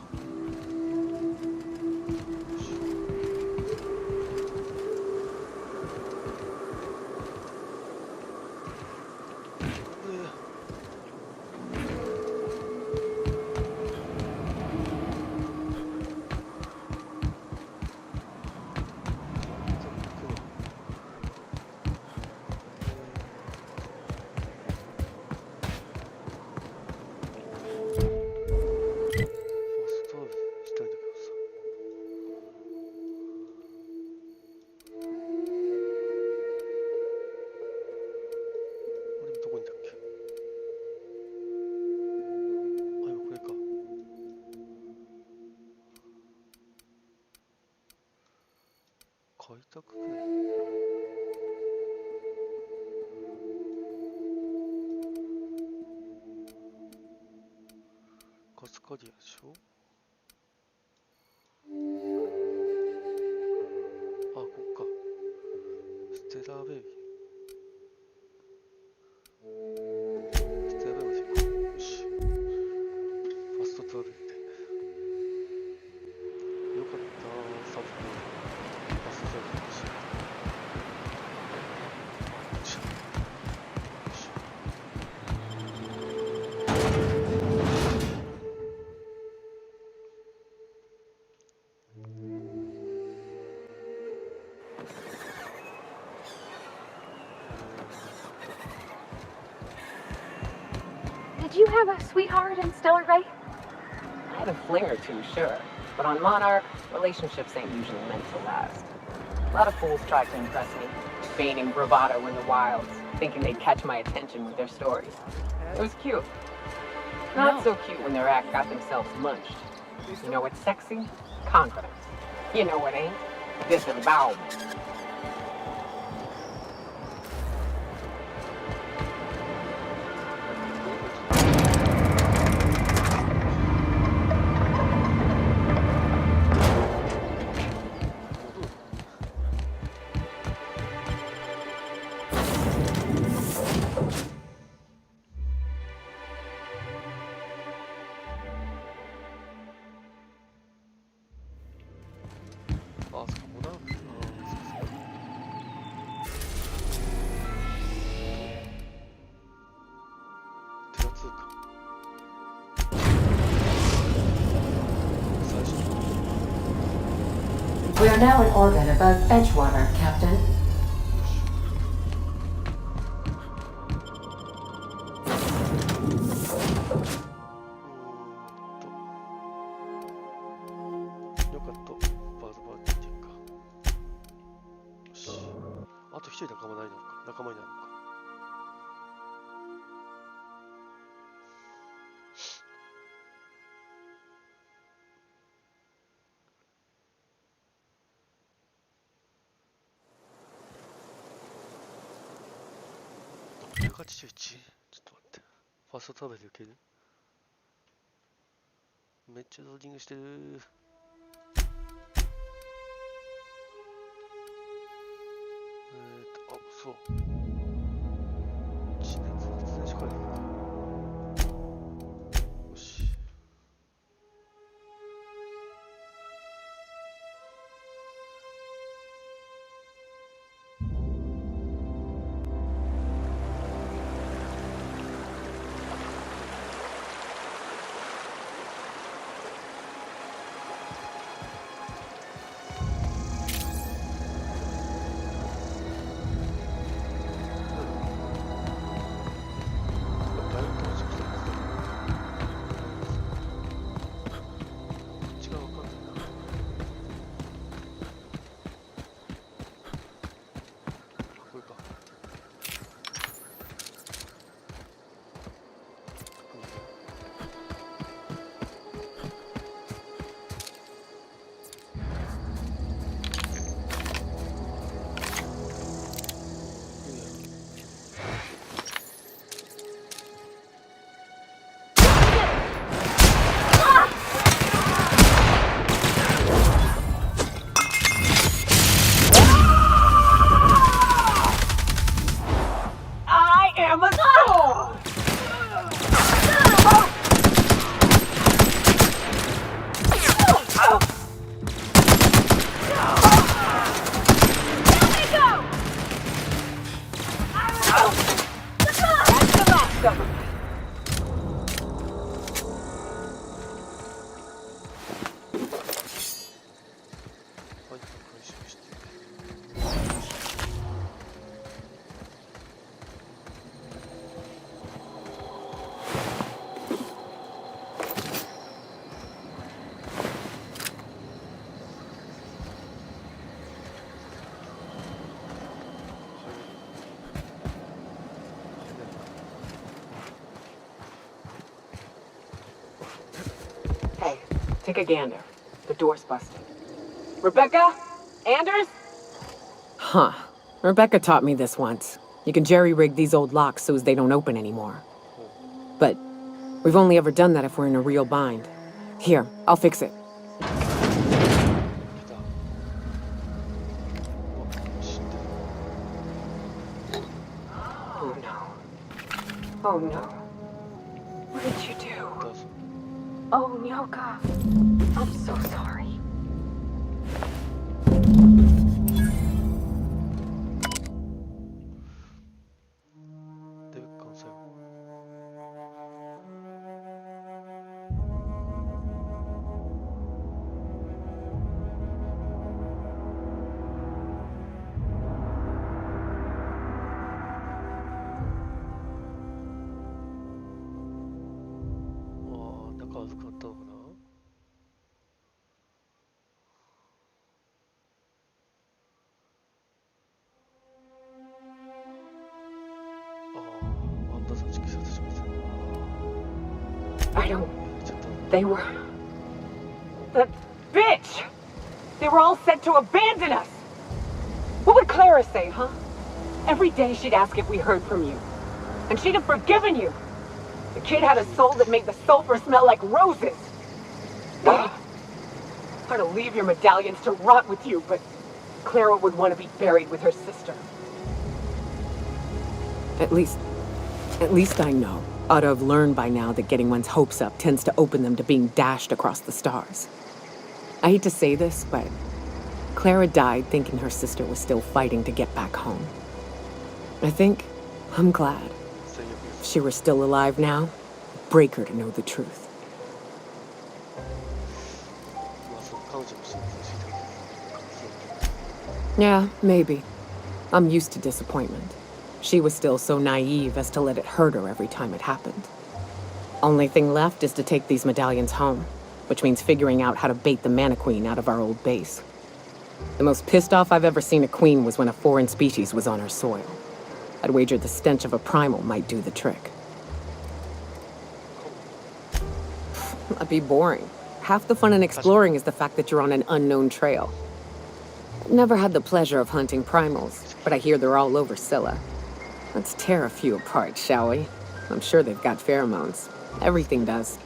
タクね。カスカディアでしょ。あ、こっか。ステラーベイビー。ステラーベイビーまで行こう。よし。ファストトラベルで。よかった。サブファストトラベルでしょ。よいしょ。よいしょ。Did you have a sweetheart in Stellar Bay? I had a fling or two, sure. But on Monarch, relationships ain't usually meant to last. A lot of fools tried to impress me, feigning bravado in the wilds, thinking they'd catch my attention with their stories. It was cute. Not so cute when their act got themselves munched. You know what's sexy? Confidence. You know what ain't? Disembowelment. We are now in orbit above Edgewater, Captain. ?81? ちょっと待って。ファーストトラベルで受ける？めっちゃローディングしてる。あ、そう。地熱発電所から行くか。よし。Take a gander. The door's busted. Rebecca? Anders? Huh. Rebecca taught me this once. You can jerry-rig these old locks so as they don't open anymore. But we've only ever done that if we're in a real bind. Here, I'll fix it. Oh no. Oh no. What did you do? Oh, Nyoka. I'm so sorry. I don't... They were... The bitch! They were all set to abandon us! What would Clara say, huh? Every day she'd ask if we heard from you. And she'd have forgiven you. The kid had a soul that made the sulfur smell like roses. I'd leave your medallions to rot with you, but Clara would want to be buried with her sister. At least I know. Ought to have learned by now that getting one's hopes up tends to open them to being dashed across the stars. I hate to say this, but Clara died thinking her sister was still fighting to get back home. I'm glad. If she were still alive now, it'd break her to know the truth. Yeah, maybe. I'm used to disappointment. She was still so naive as to let it hurt her every time it happened. Only thing left is to take these medallions home, which means figuring out how to bait the Mana Queen out of our old base. The most pissed off I've ever seen a queen was when a foreign species was on her soil. I'd wager the stench of a primal might do the trick. That'd be boring. Half the fun in exploring is the fact that you're on an unknown trail. Never had the pleasure of hunting primals, but I hear they're all over Scylla. Let's tear a few apart, shall we? I'm sure they've got pheromones. Everything does.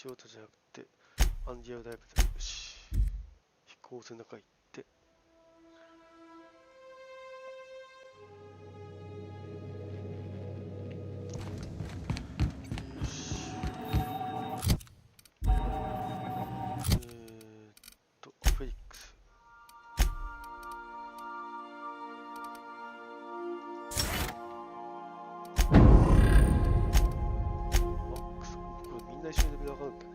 一応じゃなくてアンディア大学でよし飛行船の中行ってよしフェリックスみんな一緒にレベル上がるんだね。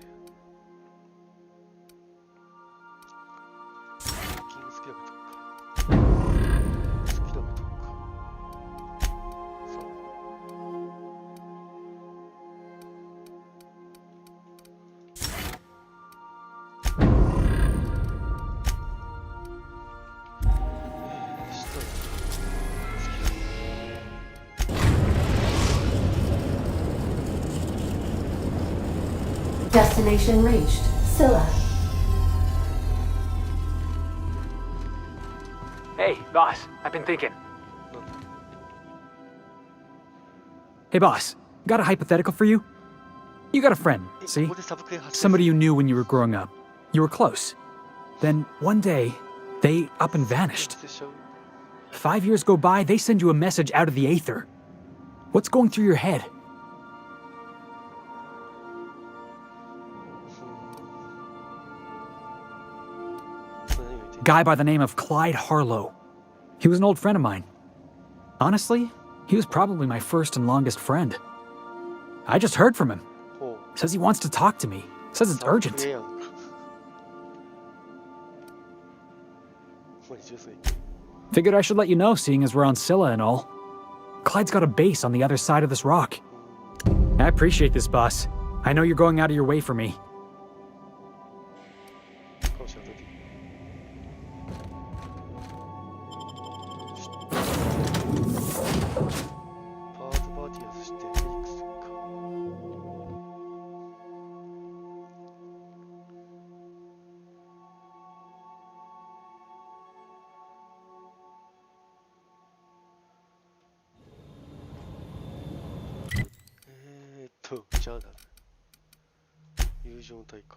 キングスキル上げとくか。スキル上げとくか。さあ。したらスキル。Destination reached. Scylla. Hey, boss. I've been thinking. Hey, boss. Got a hypothetical for you? You got a friend, see? Somebody you knew when you were growing up. You were close. Then, one day, they up and vanished. 5 years go by, they send you a message out of the aether. What's going through your head? Guy by the name of Clyde Harlow. He was an old friend of mine. Honestly, He was probably my first and longest friend. I just heard from him. Says he wants to talk to me. Says it's urgent. Figured I should let you know, seeing as we're on Scylla and all. Clyde's got a base on the other side of this rock. I appreciate this, boss. I know you're going out of your way for me. Fusion 体か。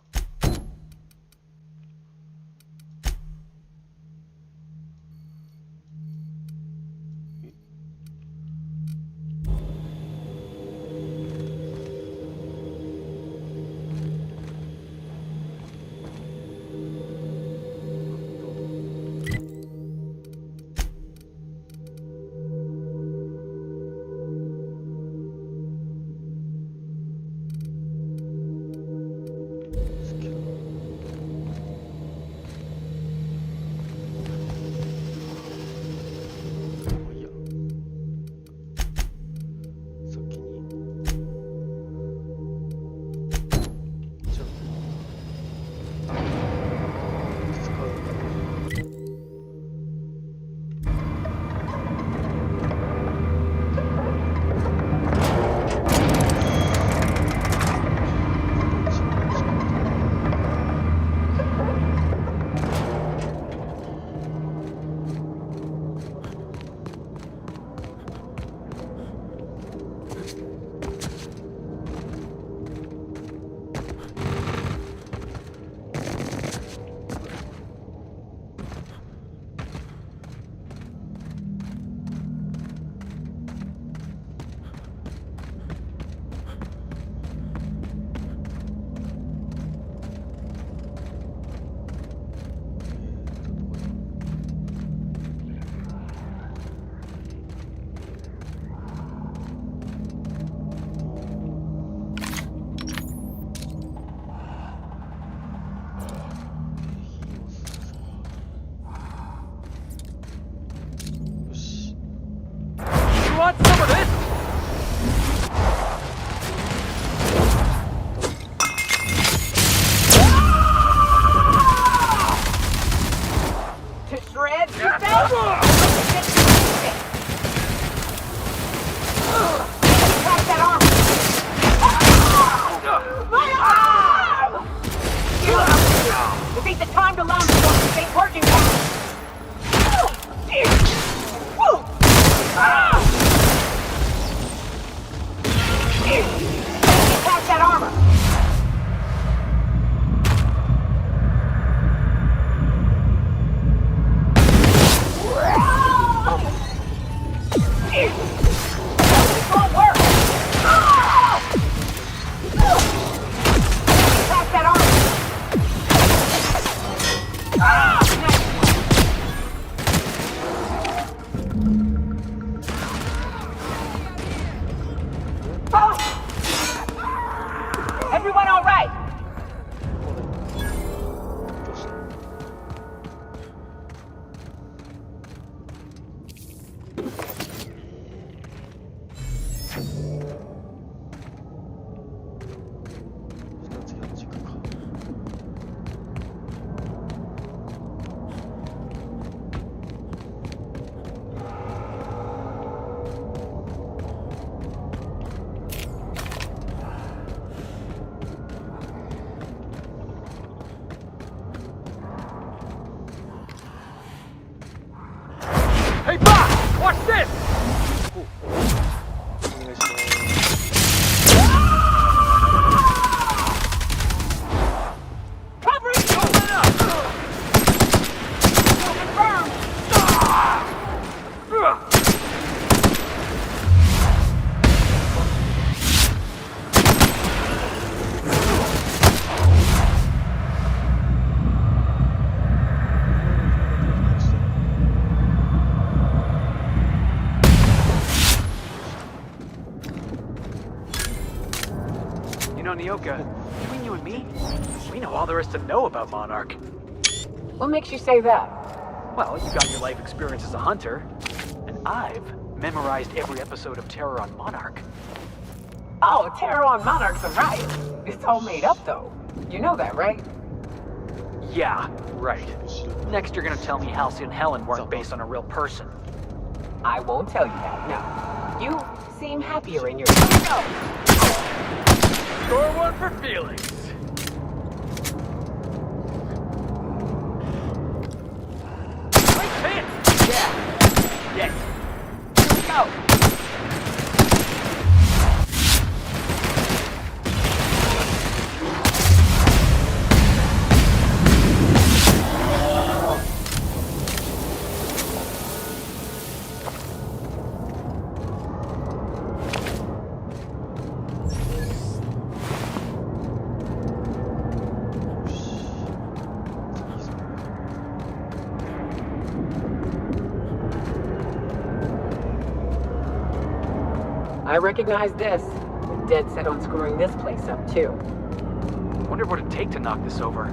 know all there is to know about Monarch. What makes you say that? Well, you got your life experience as a hunter, and I've memorized every episode of Terror on Monarch. Oh, Terror on Monarch's a riot. It's all made up, though. You know that, right? Yeah, right. Next you're gonna tell me Halsey and Helen weren't based on a real person. I won't tell you that, no. You seem happier in your... No! Score one for Felix. Yeah. Yes. Here we go. I recognize this. We're dead set on screwing this place up, too. Wonder what it'd take to knock this over.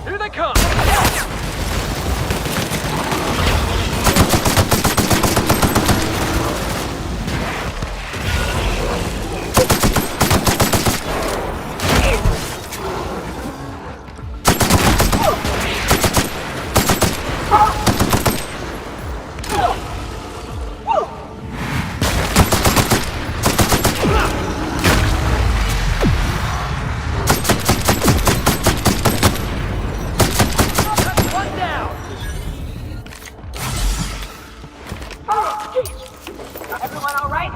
Here they come! Everyone all right?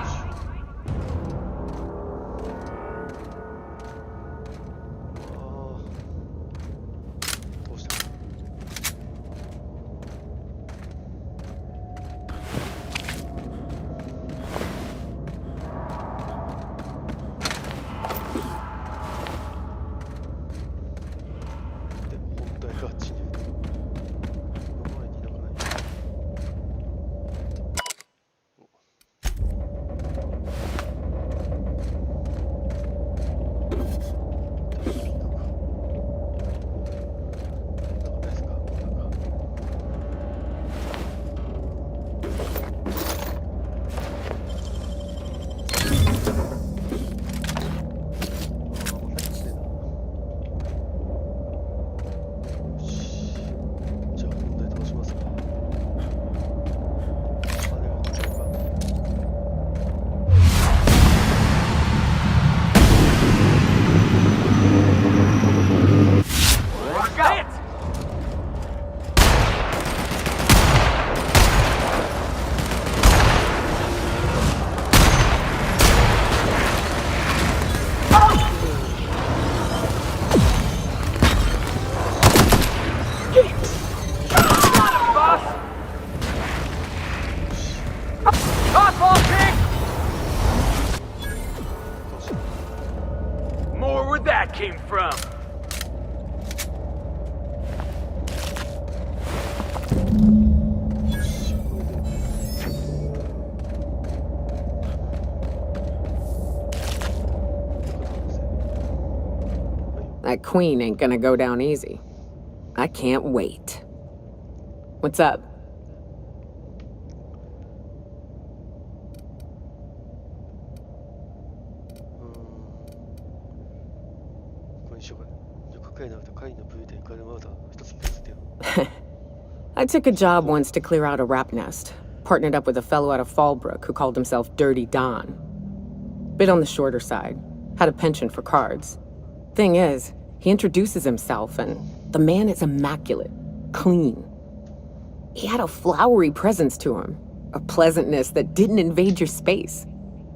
More where that came from. That queen ain't gonna go down easy. I can't wait. What's up? I took a job once to clear out a rap nest. Partnered up with a fellow out of Fallbrook who called himself Dirty Don. Bit on the shorter side. Had a penchant for cards. Thing is, he introduces himself and the man is immaculate. Clean. He had a flowery presence to him. A pleasantness that didn't invade your space.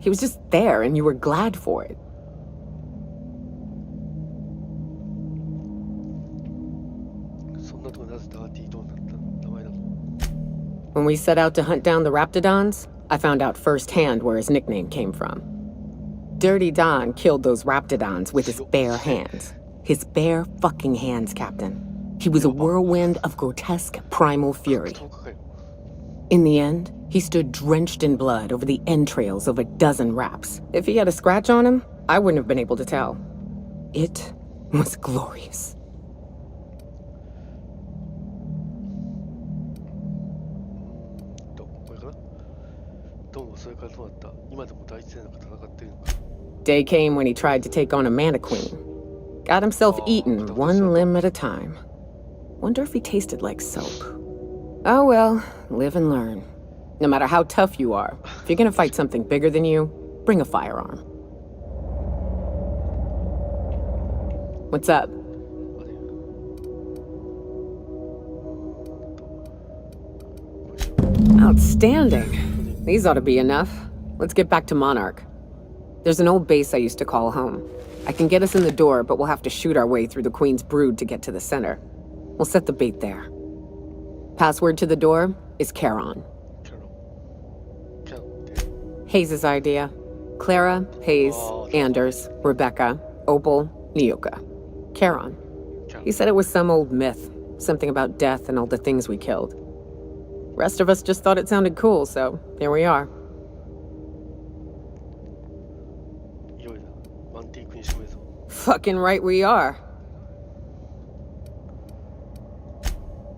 He was just there and you were glad for it. When we set out to hunt down the Raptidons, I found out firsthand where his nickname came from. Dirty Don killed those Raptidons with his bare hands. His bare fucking hands, Captain. He was a whirlwind of grotesque primal fury. In the end, he stood drenched in blood over the entrails of a dozen Raps. If he had a scratch on him, I wouldn't have been able to tell. It was glorious. Day came when he tried to take on a Mantiqueen. Got himself eaten one limb at a time. Wonder if he tasted like soap. Oh well, live and learn. No matter how tough you are, if you're gonna fight something bigger than you, bring a firearm. What's up? Outstanding. These ought to be enough. Let's get back to Monarch. There's an old base I used to call home. I can get us in the door, but we'll have to shoot our way through the Queen's brood to get to the center. We'll set the bait there. Password to the door is Charon. Hayes' idea. Clara, Hayes, Anders, Rebecca, Opal, Nyoka. Charon. He said it was some old myth. Something about death and all the things we killed. Rest of us just thought it sounded cool, so here we are. Fucking right we are.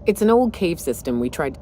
It's an old cave system we tried.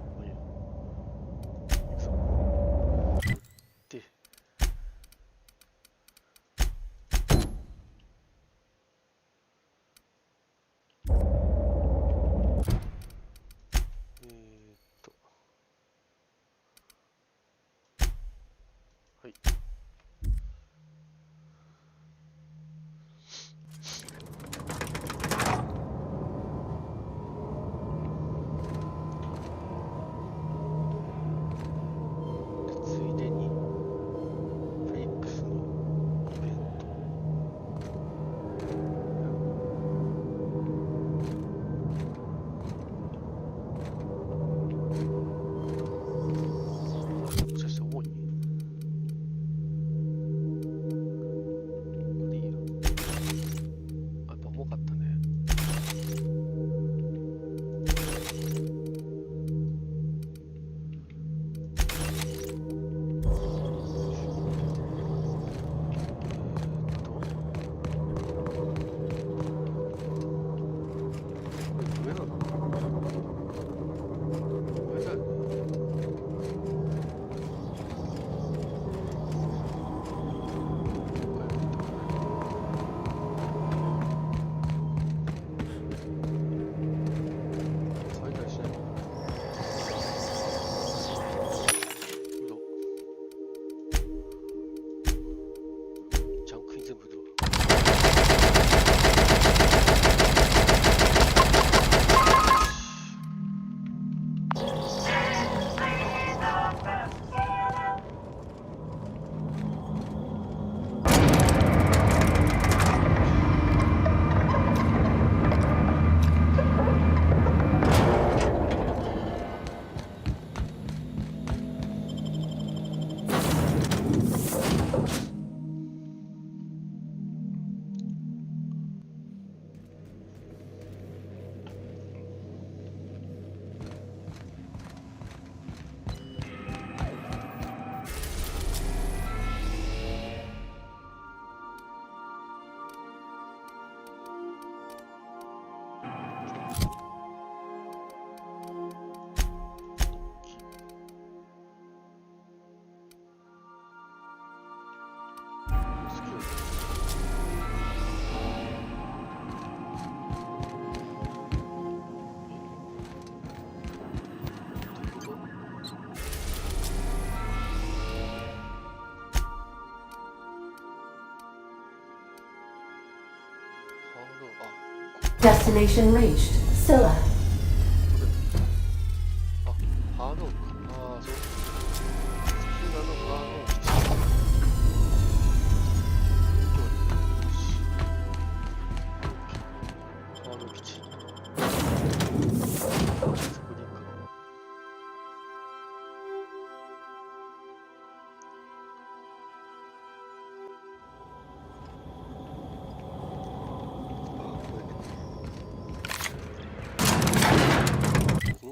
Destination reached. Scylla.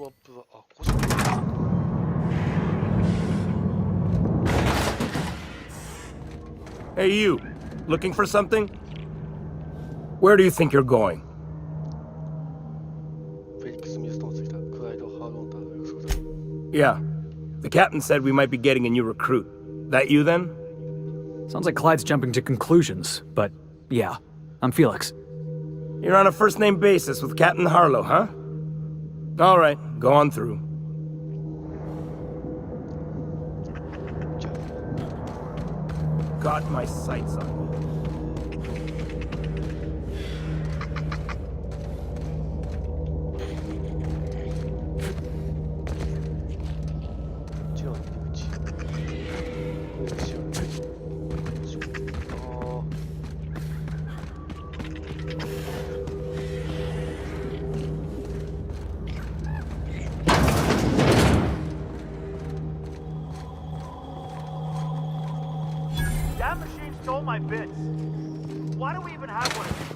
マップは、あ、ここじゃない。Hey, you. Looking for something? Where do you think you're going? フェリックス・ミューストンついた。クライド・ハーロンターの約束だ。Yeah. The captain said we might be getting a new recruit. That you then? Sounds like Clyde's jumping to conclusions, but yeah, I'm Felix. You're on a first-name basis with Captain Harlow, huh? All right, go on through. Got my sights on you. That machine stole my bits. Why do we even have one of these?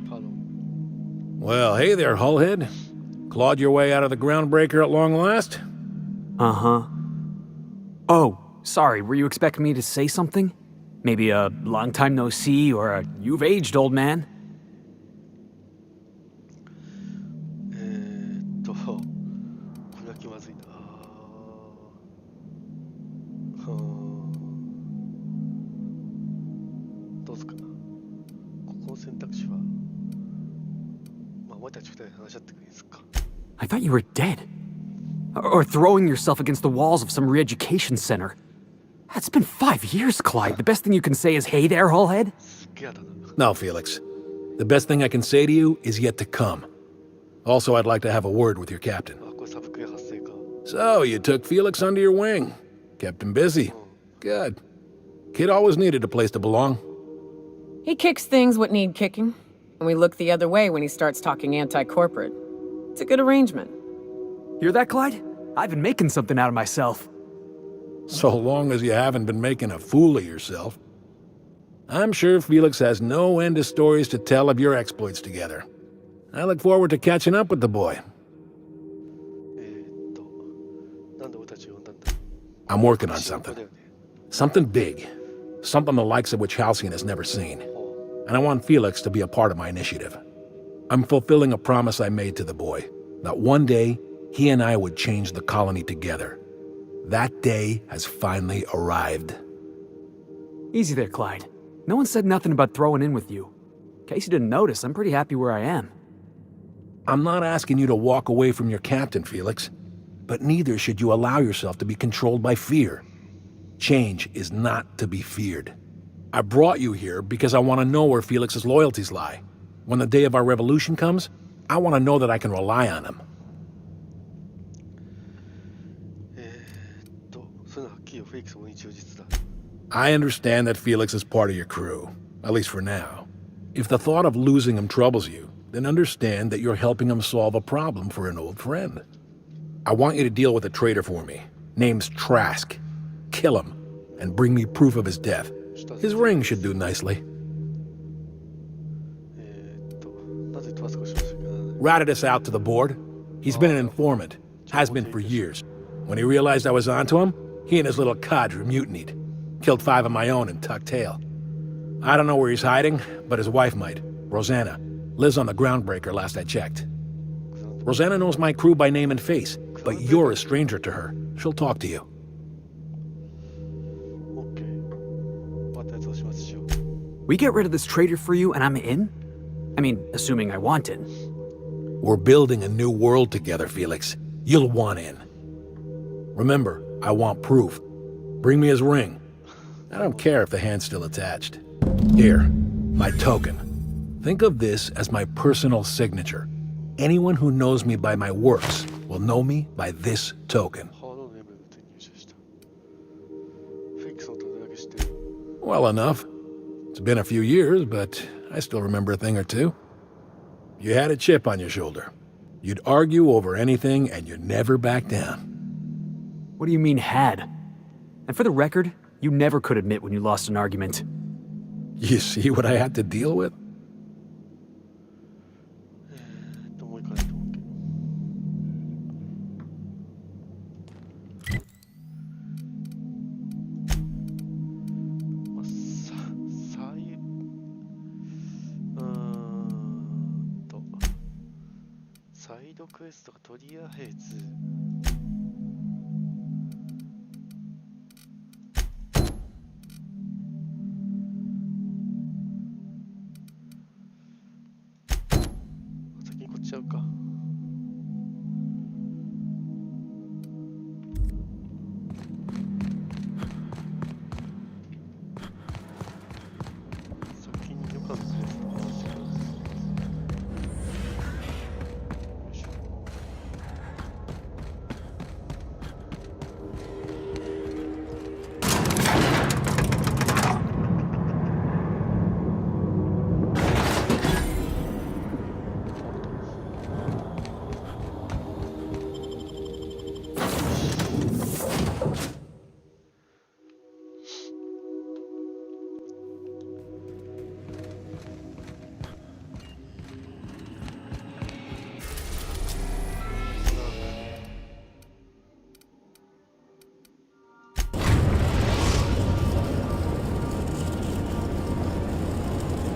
ハロー。 Well, hey there, Hullhead. Clawed your way out of the groundbreaker at long last? Uh-huh. Oh, sorry, were you expecting me to say something? Maybe a long time no see or a you've aged, old man? これは気まずいな。どうすかな。ここの選択肢は、まあ、お前たち二人で話し合ってくれですか。 I thought you were dead. Or throwing yourself against the walls of some re-education center. It's been 5 years, Clyde. The best thing you can say is, hey there, Hullhead? No, Felix. The best thing I can say to you is yet to come. Also, I'd like to have a word with your captain. So, you took Felix under your wing. Kept him busy. Good. Kid always needed a place to belong. He kicks things what need kicking, and we look the other way when he starts talking anti-corporate. It's a good arrangement. Hear that, Clyde? I've been making something out of myself. So long as you haven't been making a fool of yourself. I'm sure Felix has no end of stories to tell of your exploits together. I look forward to catching up with the boy. I'm working on something. Something big. Something the likes of which Halcyon has never seen. And I want Felix to be a part of my initiative. I'm fulfilling a promise I made to the boy, that one day he and I would change the colony together. That day has finally arrived. Easy there, Clyde. No one said nothing about throwing in with you. In case you didn't notice, I'm pretty happy where I am. I'm not asking you to walk away from your captain, Felix. But neither should you allow yourself to be controlled by fear. Change is not to be feared. I brought you here because I want to know where Felix's loyalties lie. When the day of our revolution comes, I want to know that I can rely on him. I understand that Felix is part of your crew, at least for now. If the thought of losing him troubles you, then understand that you're helping him solve a problem for an old friend. I want you to deal with a traitor for me. Name's Trask. Kill him, and bring me proof of his death. His ring should do nicely. Ratted us out to the board. He's been an informant. Has been for years. When he realized I was onto him, he and his little cadre mutinied. Killed 5 of my own and tucked tail. I don't know where he's hiding, but his wife might. Rosanna. Lives on the groundbreaker last I checked. Rosanna knows my crew by name and face, but you're a stranger to her. She'll talk to you. We get rid of this traitor for you and I'm in? I mean, assuming I want in. We're building a new world together, Felix. You'll want in. Remember, I want proof. Bring me his ring. I don't care if the hand's still attached. Here, my token. Think of this as my personal signature. anyone who knows me by my works will know me by this token. ハードネームで入手した。フェイクスの種だけ知ってる。Well enough. It's been a few years, but I still remember a thing or two. You had a chip on your shoulder. You'd argue over anything, and you'd never back down. What do you mean, had? And for the record, you never could admit when you lost an argument. You see what I had to deal with? もう一回と思うけど。まあ、サイドクエストがとりあえず先にこっちやるか。先によかったですね。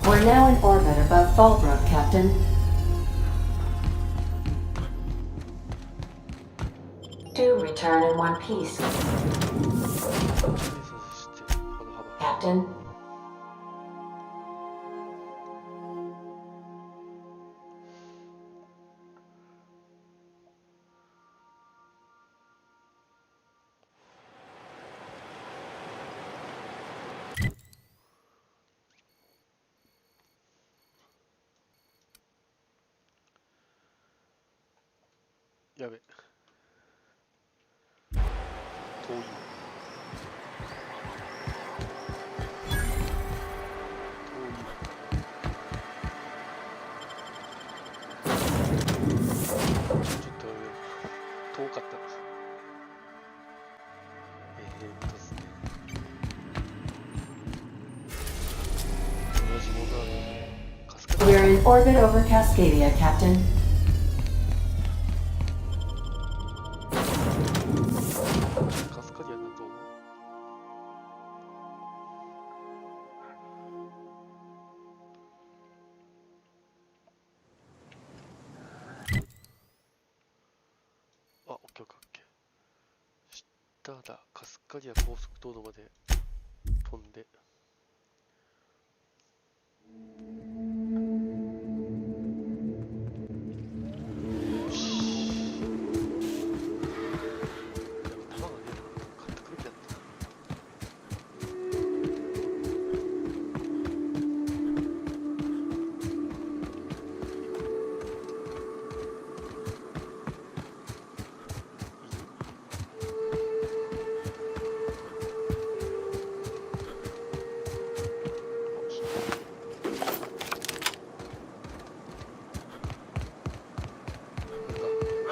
We're now in orbit above Fallbrook, Captain. Do return in one piece. Captain. Ya ve. 遠い。ちょっと遠かったな。ですね。同じものある。カスカ We're in orbit over Cascadia, Captain. カスカディアだと思う。あ、オッケーオッケーオッケー。したらカスカディア高速道路まで飛んで。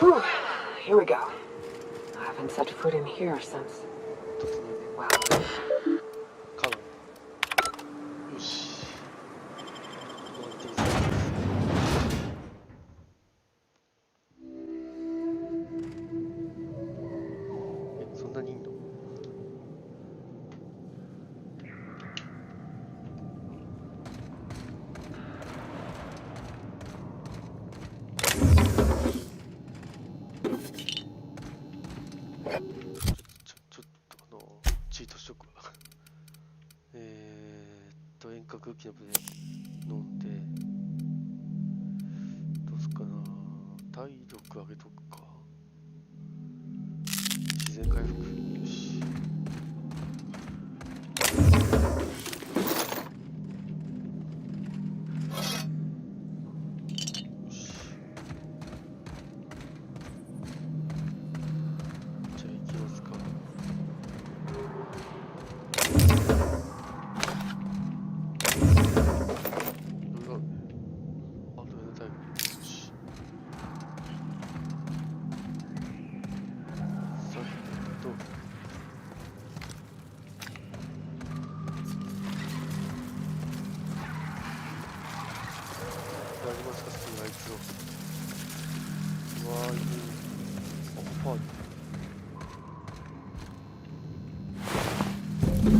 Whew. Here we go. I haven't set foot in here since. Wow. よし。そんなにいいの？チートしとくわ。遠隔機能で飲んで、どうすっかな。体力上げとくか。自然回復。よし。よし。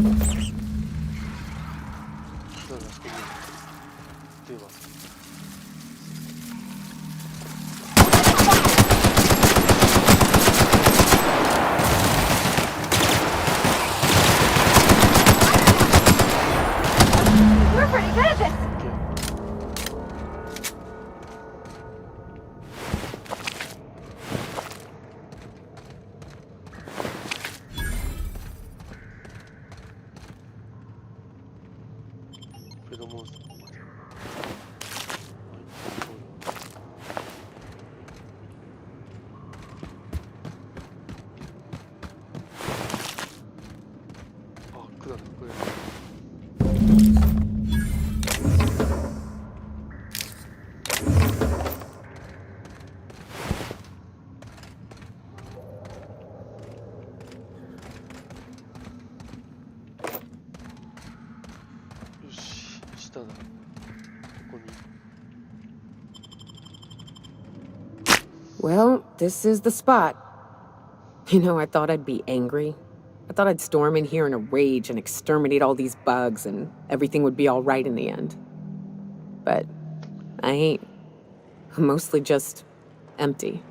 We're pretty good at this. Well, this is the spot. You know, I thought I'd be angry. I thought I'd storm in here in a rage and exterminate all these bugs and everything would be all right in the end. But I ain't. I'm mostly just empty.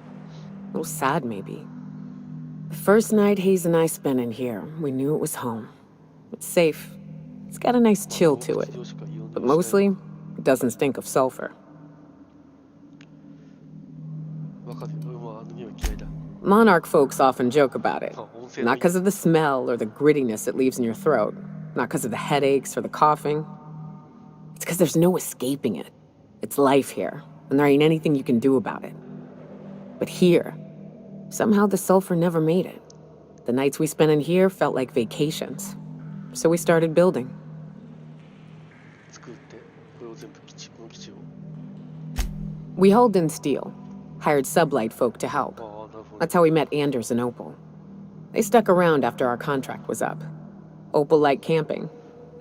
A little sad, maybe. The first night Hayes and I spent in here, we knew it was home. It's safe. It's got a nice chill to it. But mostly, it doesn't stink of sulfur. Monarch folks often joke about it. Not because of the smell or the grittiness it leaves in your throat. Not because of the headaches or the coughing. It's because there's no escaping it. It's life here, and there ain't anything you can do about it. But here, somehow the sulfur never made it. The nights we spent in here felt like vacations. So we started building. We hauled in steel, hired sublight folk to help. That's how we met Anders and Opal. They stuck around after our contract was up. Opal liked camping.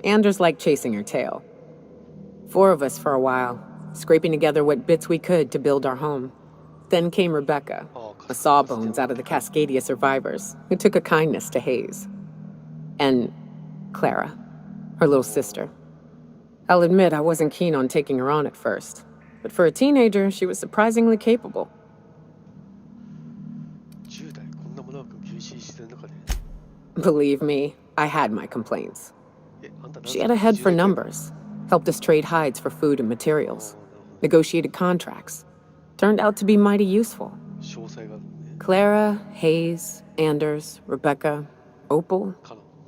Anders liked chasing her tail. 4 of us for a while, scraping together what bits we could to build our home. Then came Rebecca, a sawbones out of the Cascadia survivors, who took a kindness to Hayes. And Clara, her little sister. I'll admit I wasn't keen on taking her on at first, but for a teenager, she was surprisingly capable. Believe me, I had my complaints. She had a head for numbers, helped us trade hides for food and materials, negotiated contracts. Turned out to be mighty useful. Clara, Hayes, Anders, Rebecca, Opal,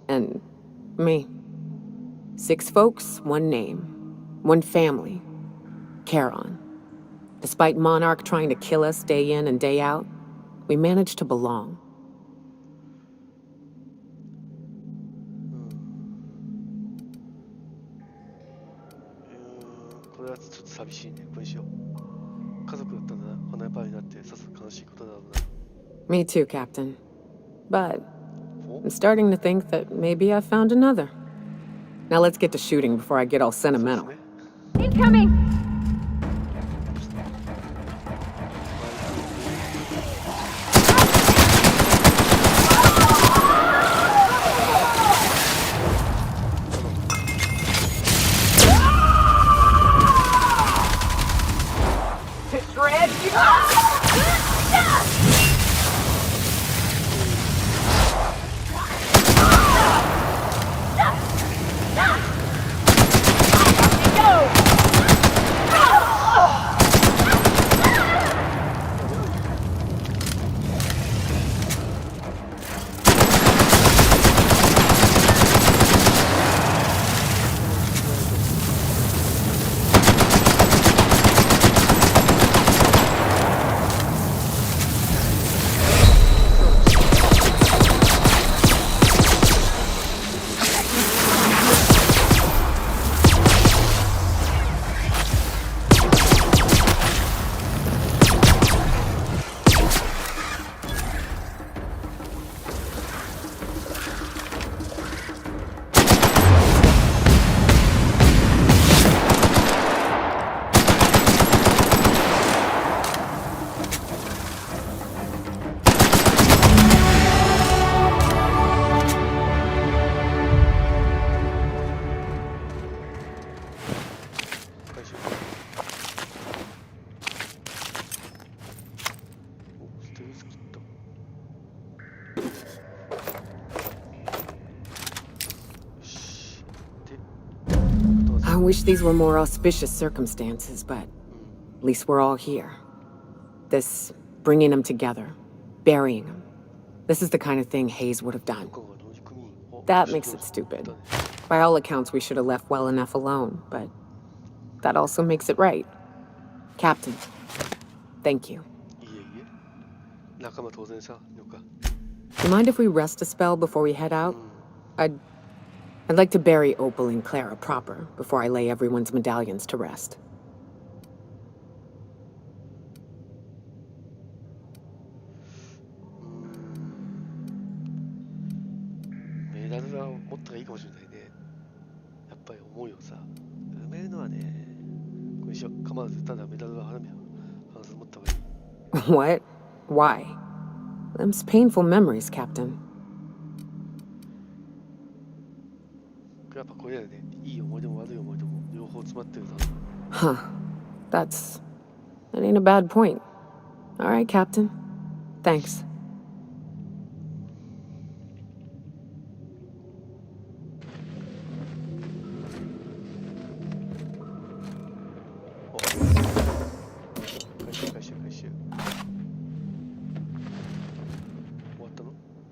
and me. 6 folks, 1 name, 1 family, Charon. Despite Monarch trying to kill us day in and day out, we managed to belong. Me too, Captain. But I'm starting to think that maybe I found another. Now let's get to shooting before I get all sentimental. Incoming! wish these were more auspicious circumstances, but at least we're all here. This bringing them together, burying them. This is the kind of thing Hayes would have done. That makes it stupid. By all accounts, we should have left well enough alone, but that also makes it right. Captain, thank you. You mind if we rest a spell before we head out? I'd like to bury Opal and Clara proper before I lay everyone's medallions to rest. メダルは持った方がいいかもしれないね。やっぱり思うよさ。埋めるのはね、これにしよう。構わず、ただメダルは花火を持った方がいい。What? Why? Them's painful memories, Captain. やっぱこれだよね。いい思い出も悪い思い出も両方詰まってるだろう。Huh. That ain't a bad point. All right, Captain. Thanks.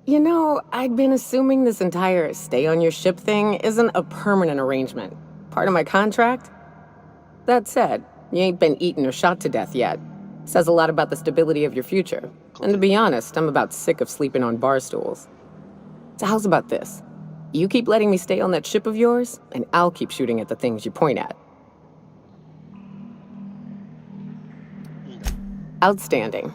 You know, I'd been assuming this entire stay on your ship thing isn't a permanent arrangement. Part of my contract? That said, you ain't been eaten or shot to death yet. Says a lot about the stability of your future. And to be honest, I'm about sick of sleeping on bar stools. So how's about this? You keep letting me stay on that ship of yours, and I'll keep shooting at the things you point at. Outstanding.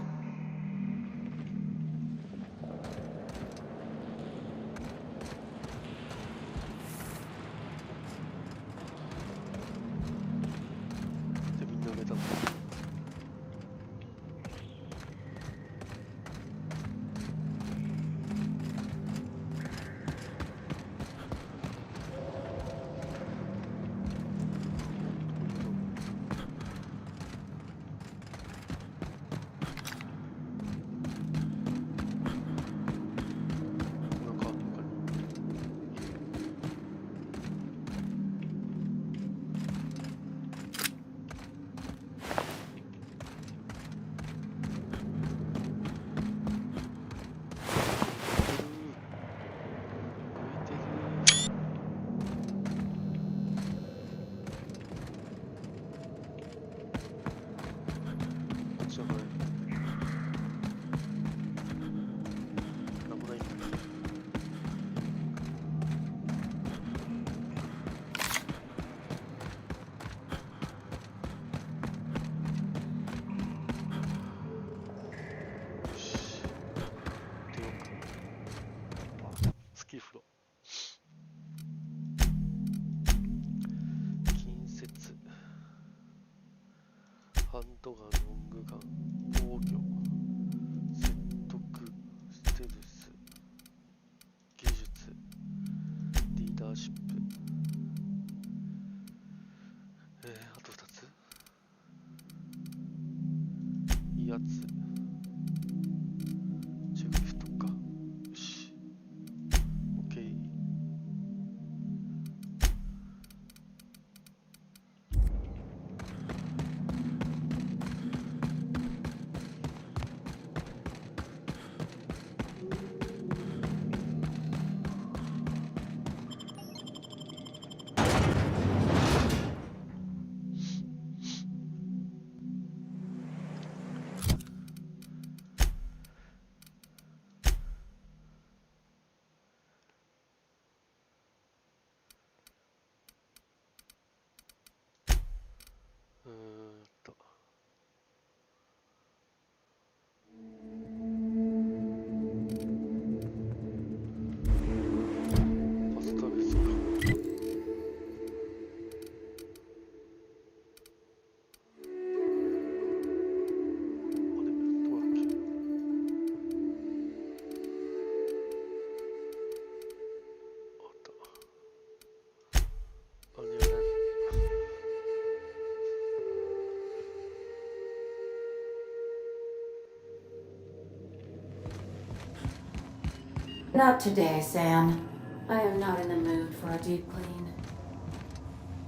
Not today, Sam. I am not in the mood for a deep clean.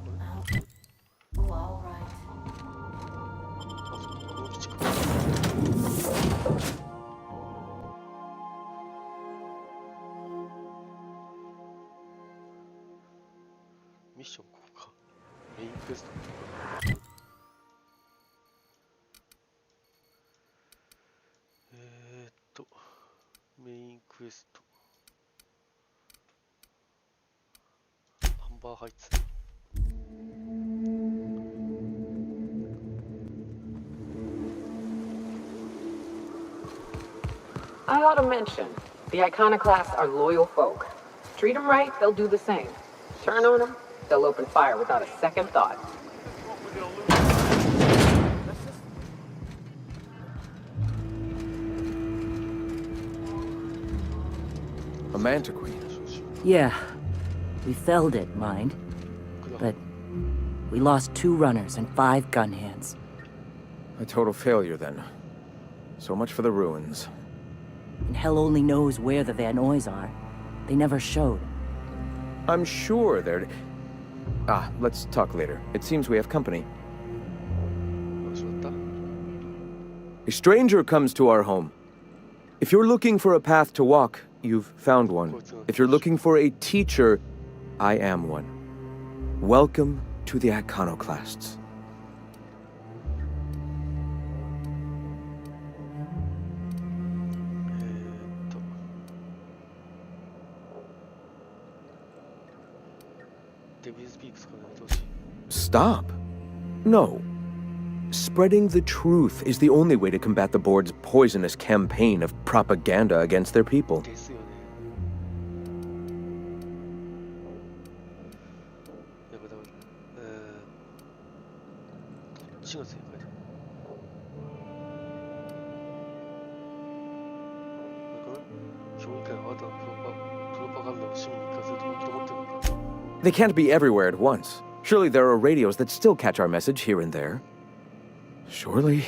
Well, ミッションここか。メインクエスト。メインクエスト。アンバーハイツ。I ought to mention, the iconoclasts are loyal folk. Treat them right, they'll do the same. Turn on them, they'll open fire without a second thought. A mantiquine. Yeah. We felled it, mind. But we lost 2 runners and 5 gun hands. A total failure, then. So much for the ruins. And hell only knows where the Vanoys are. They never showed. I'm sure they're... let's talk later. It seems we have company. A stranger comes to our home. If you're looking for a path to walk, you've found one. If you're looking for a teacher, I am one. Welcome to the Iconoclasts. Stop. No. Spreading the truth is the only way to combat the board's poisonous campaign of propaganda against their people. They can't be everywhere at once. Surely there are radios that still catch our message here and there. Surely...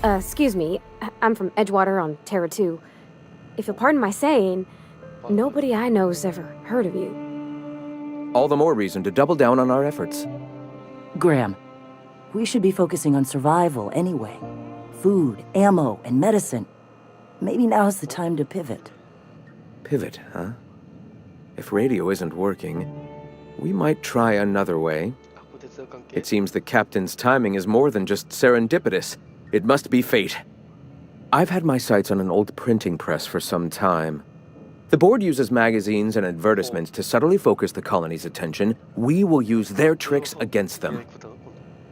Excuse me. I'm from Edgewater on Terra 2. If you'll pardon my saying, nobody I know's ever heard of you. All the more reason to double down on our efforts. Graham, we should be focusing on survival anyway. Food, ammo, and medicine. Maybe now's the time to pivot. Pivot, huh? If radio isn't working, we might try another way. It seems the captain's timing is more than just serendipitous. It must be fate. I've had my sights on an old printing press for some time. The board uses magazines and advertisements to subtly focus the colony's attention. We will use their tricks against them.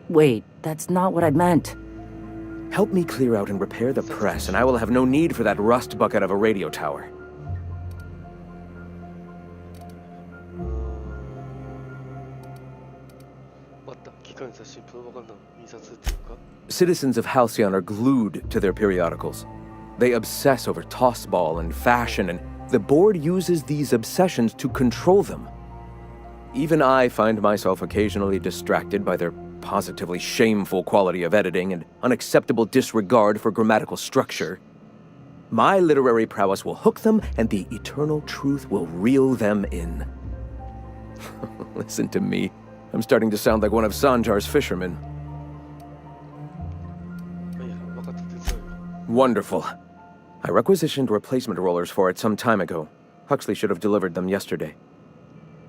Wait, that's not what I meant. Help me clear out and repair the press, and I will have no need for that rust bucket of a radio tower. Citizens of Halcyon are glued to their periodicals. They obsess over tossball and fashion, and the board uses these obsessions to control them. Even I find myself occasionally distracted by their positively shameful quality of editing and unacceptable disregard for grammatical structure. My literary prowess will hook them, and the eternal truth will reel them in. Listen to me. I'm starting to sound like one of Sanjar's fishermen. Wonderful. I requisitioned replacement rollers for it some time ago. Huxley should have delivered them yesterday.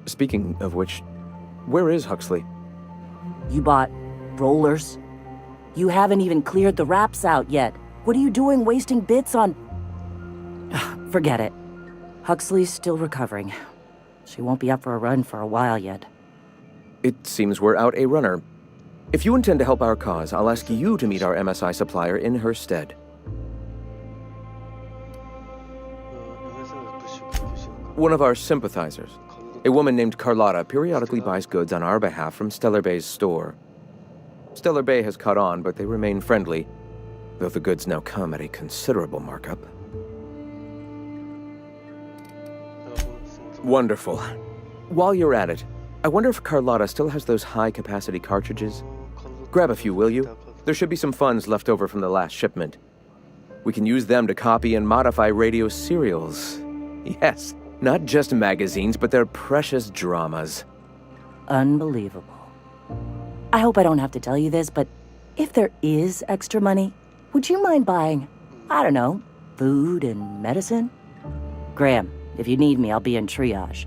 Speaking of which, where is Huxley? You bought rollers? You haven't even cleared the wraps out yet. What are you doing wasting bits on... Forget it. Huxley's still recovering. She won't be up for a run for a while yet. It seems we're out a runner. If you intend to help our cause, I'll ask you to meet our MSI supplier in her stead. One of our sympathizers, a woman named Carlotta, periodically buys goods on our behalf from Stellar Bay's store. Stellar Bay has caught on, but they remain friendly, though the goods now come at a considerable markup. Wonderful. While you're at it, I wonder if Carlotta still has those high-capacity cartridges? Grab a few, will you? There should be some funds left over from the last shipment. We can use them to copy and modify radio serials. Yes, not just magazines, but their precious dramas. Unbelievable. I hope I don't have to tell you this, but if there is extra money, would you mind buying, I don't know, food and medicine? Graham, if you need me, I'll be in triage.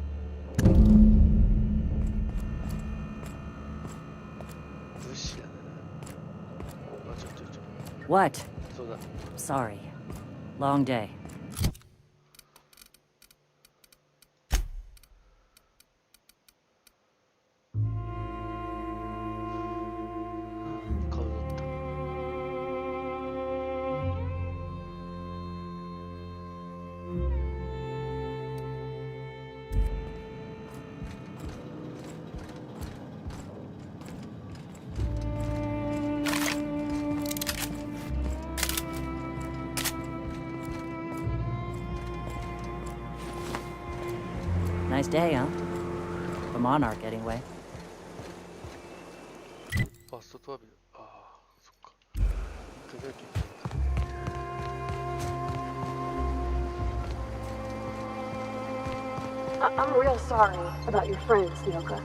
What? Sorry. Long day. Nice day, huh? For Monarch, anyway. ファーストトラベル。ああ、そっか。一回だけ。I'm real sorry about your friends, Yoka.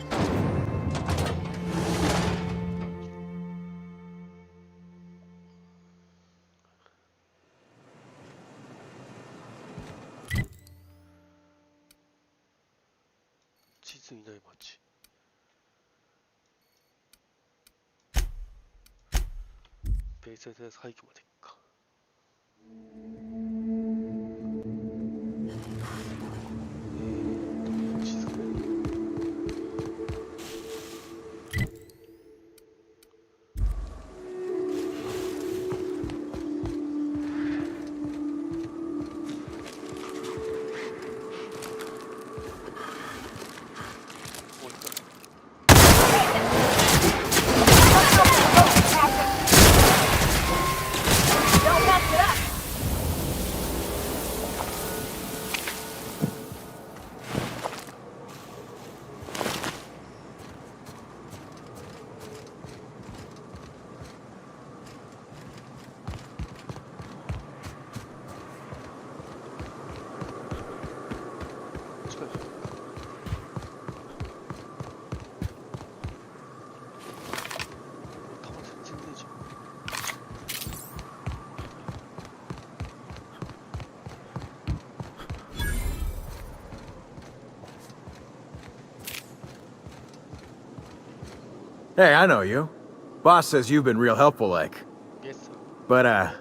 地図にない町。ベイサイド廃墟まで行くか。地図ね。Hey, I know you. Boss says you've been real helpful, like. Yes, sir. But,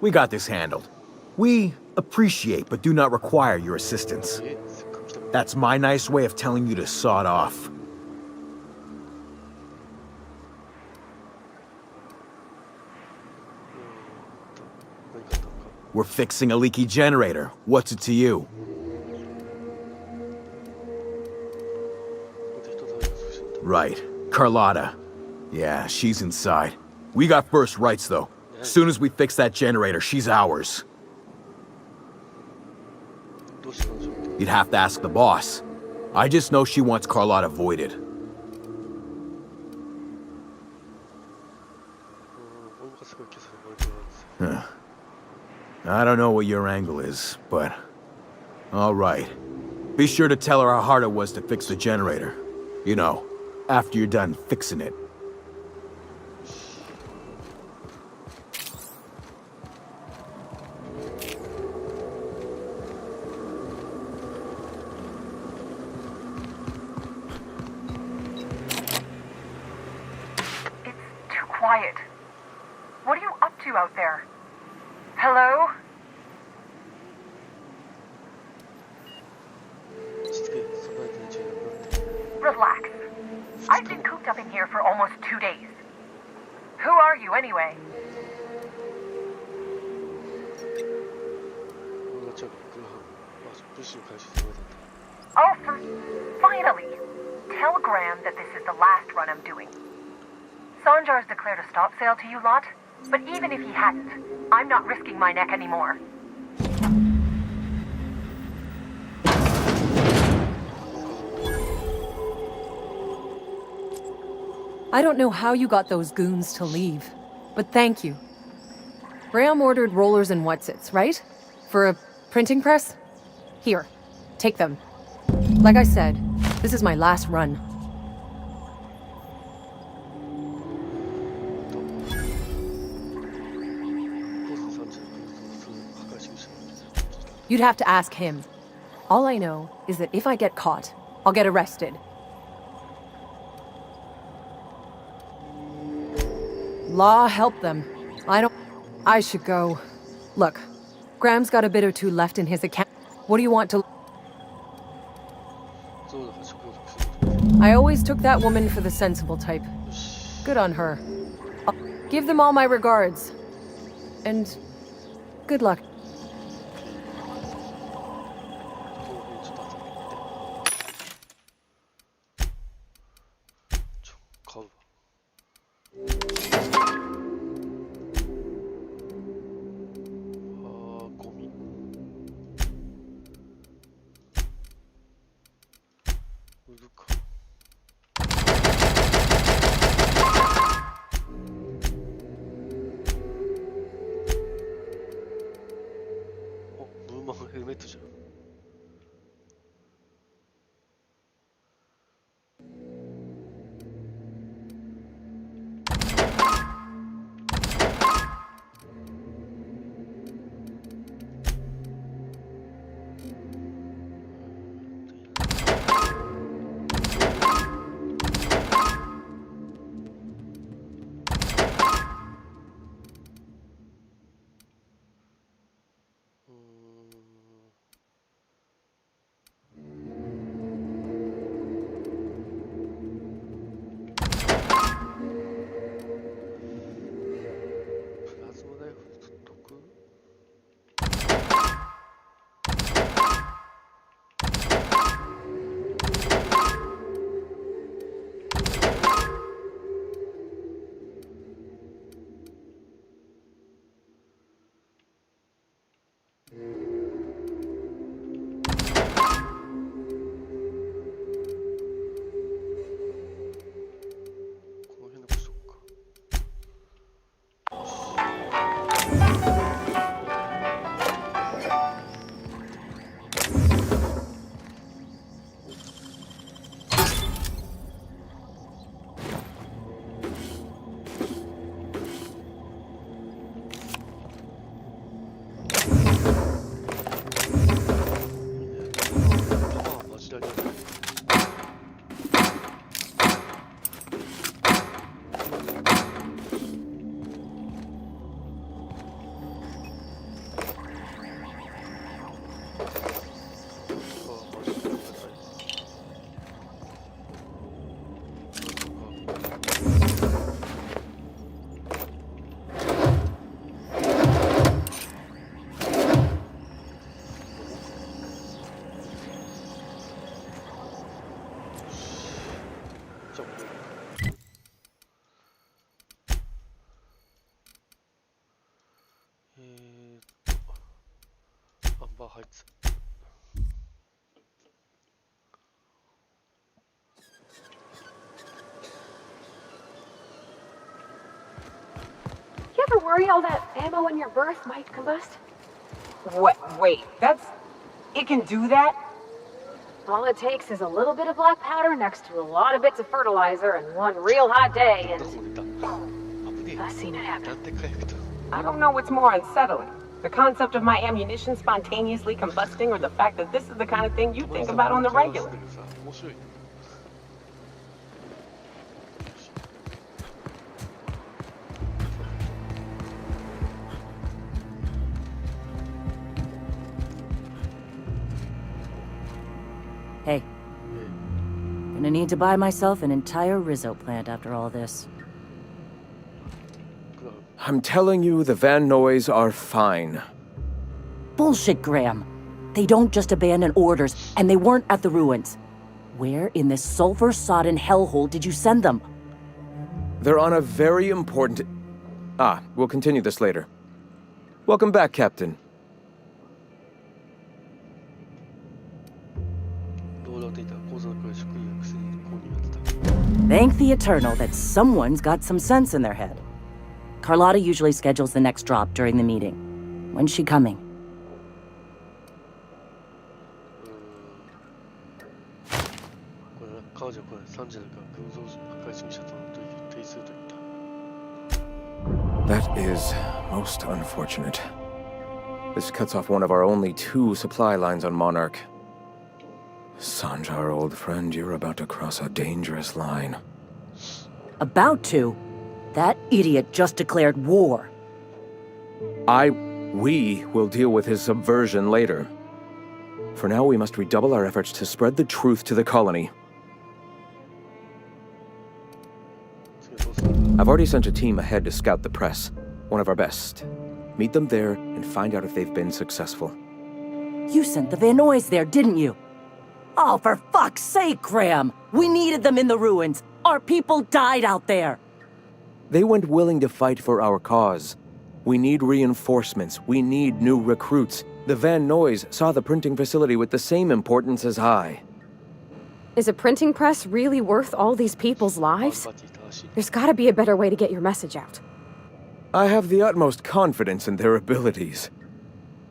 we got this handled. We appreciate but do not require your assistance. That's my nice way of telling you to sod off. We're fixing a leaky generator. What's it to you? Right. Carlotta. Yeah, she's inside. We got first rights, though. Soon as we fix that generator, she's ours. You'd have to ask the boss. I just know she wants Carlotta voided. Huh. I don't know what your angle is, but... Alright. Be sure to tell her how hard it was to fix the generator. You know, after you're done fixing it. Quiet. What are you up to out there? Hello? Relax. I've been cooped up in here for almost 2 days. Who are you, anyway? Oh, finally! Tell Graham that this is the last run I'm doing. Sanjar's declared a stop sale to you lot, but even if he hadn't, I'm not risking my neck anymore. I don't know how you got those goons to leave, but thank you. Graham ordered rollers and whatsits, right? For a printing press? Here, take them. Like I said, this is my last run. You'd have to ask him. All I know is that if I get caught, I'll get arrested. Law help them. I should go. Look, Graham's got a bit or two left in his account. What do you want to... I always took that woman for the sensible type. Good on her. Give them all my regards. And good luck. 헬멧じゃん. You ever worry all that ammo in your berth might combust? Wait, it can do that? All it takes is a little bit of black powder next to a lot of bits of fertilizer and one real hot day, and I've seen it happen. I don't know what's more unsettling. The concept of my ammunition spontaneously combusting, or the fact that this is the kind of thing you think about on the regular. Hey. Gonna need to buy myself an entire Rizzo plant after all this. I'm telling you, the Van Noys are fine. Bullshit, Graham. They don't just abandon orders, and they weren't at the ruins. Where in this sulfur-sodden hellhole did you send them? They're on a very important... we'll continue this later. Welcome back, Captain. Thank the Eternal that someone's got some sense in their head. Carlotta usually schedules the next drop during the meeting. When's she coming? That is most unfortunate. This cuts off one of our only 2 supply lines on Monarch. Sanjar, old friend, you're about to cross a dangerous line. About to? That idiot just declared war. We will deal with his subversion later. For now, we must redouble our efforts to spread the truth to the colony. I've already sent a team ahead to scout the press. One of our best. Meet them there and find out if they've been successful. You sent the Van Noys there, didn't you? Oh, for fuck's sake, Graham! We needed them in the ruins. Our people died out there. They went willing to fight for our cause. We need reinforcements. We need new recruits. The Van Noys saw the printing facility with the same importance as I. Is a printing press really worth all these people's lives? There's gotta be a better way to get your message out. I have the utmost confidence in their abilities.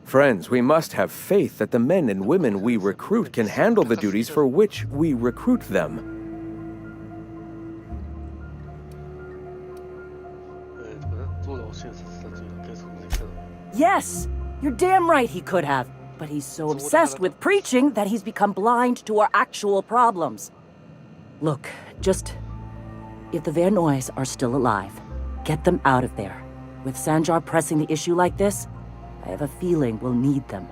Friends, we must have faith that the men and women we recruit can handle the duties for which we recruit them. Yes! You're damn right he could have. But he's so obsessed with preaching that he's become blind to our actual problems. Look, if the Van Noys are still alive, get them out of there. With Sanjar pressing the issue like this, I have a feeling we'll need them.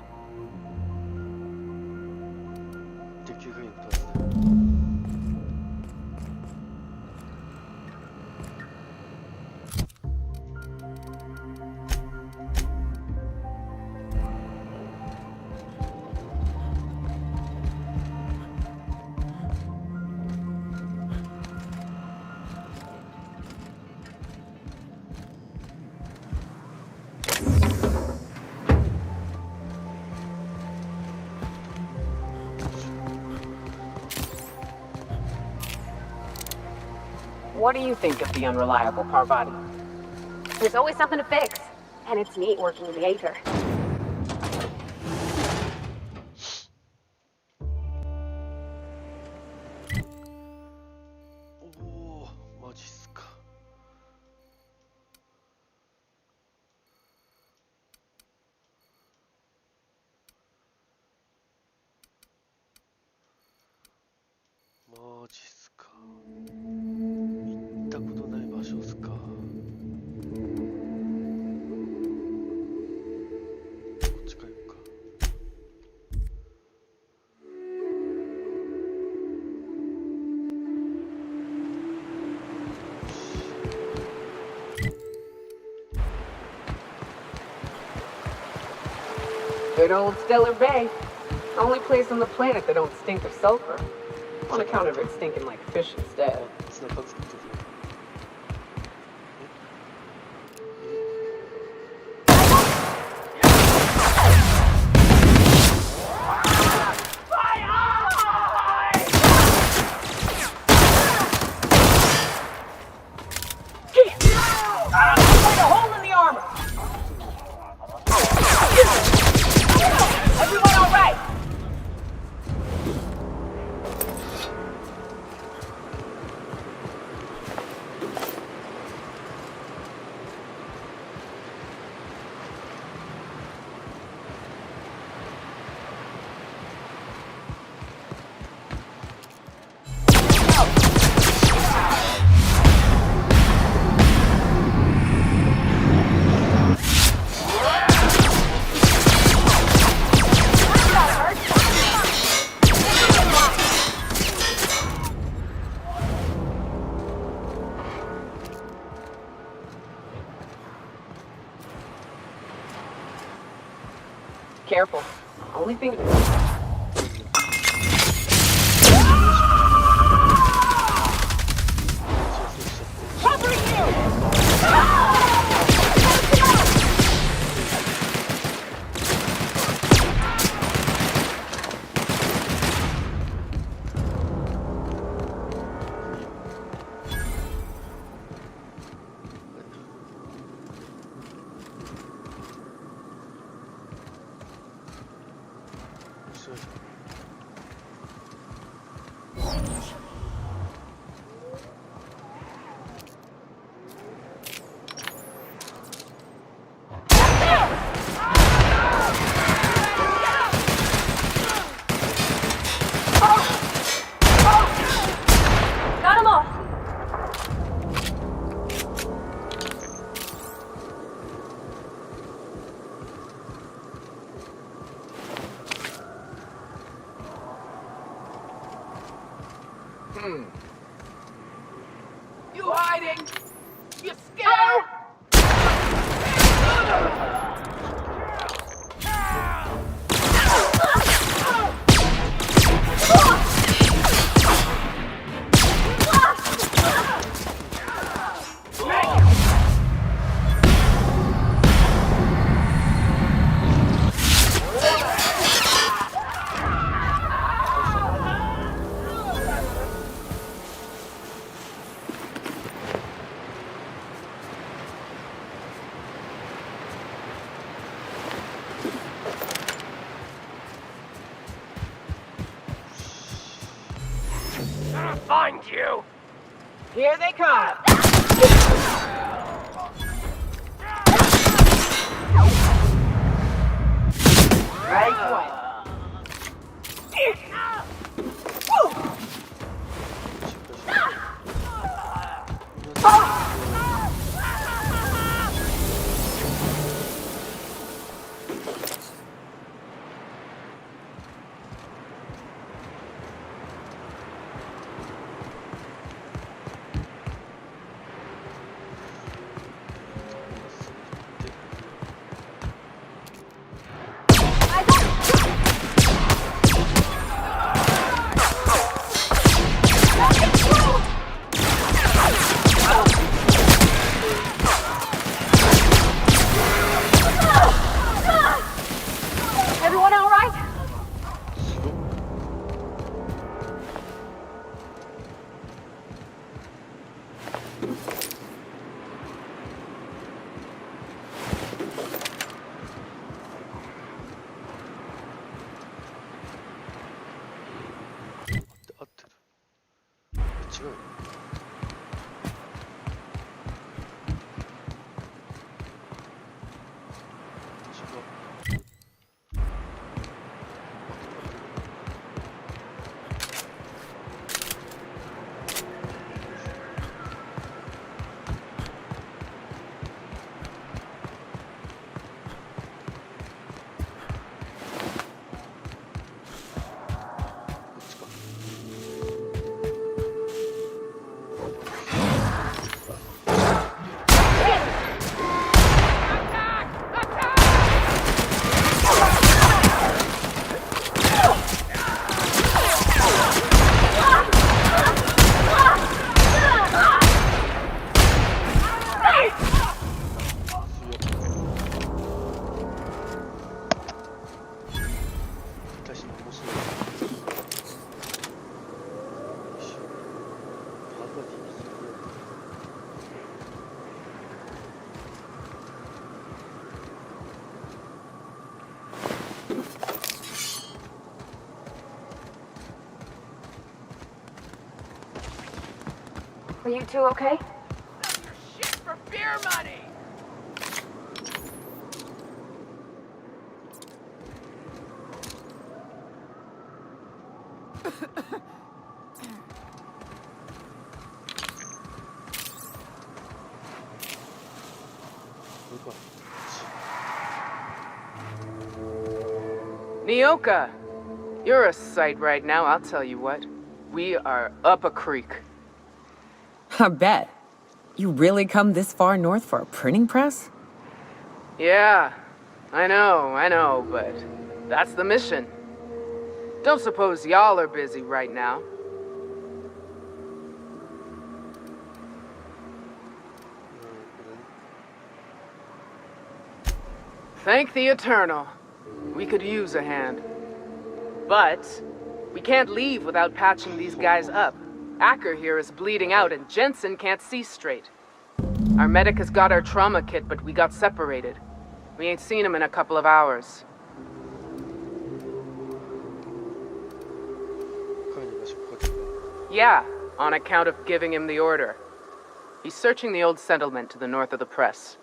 What do you think of the unreliable Parvati? There's always something to fix. And it's neat working in the Aether. Good old Stellar Bay. The only place on the planet that don't stink of sulfur. On account of it stinking like fish instead. Careful. Only thing. You hiding? You scared? Find you! Here they come. Right way. Everyone all right? 지금 Are you two okay? Shit for beer money. Nyoka, you're a sight right now, I'll tell you what. We are up a creek. I bet. You really come this far north for a printing press? Yeah, I know, but that's the mission. Don't suppose y'all are busy right now. Thank the Eternal. We could use a hand. But we can't leave without patching these guys up. Acker here is bleeding out and Jensen can't see straight. Our medic has got our trauma kit, but we got separated. We ain't seen him in a couple of hours. Yeah, on account of giving him the order. He's searching the old settlement to the north of the press.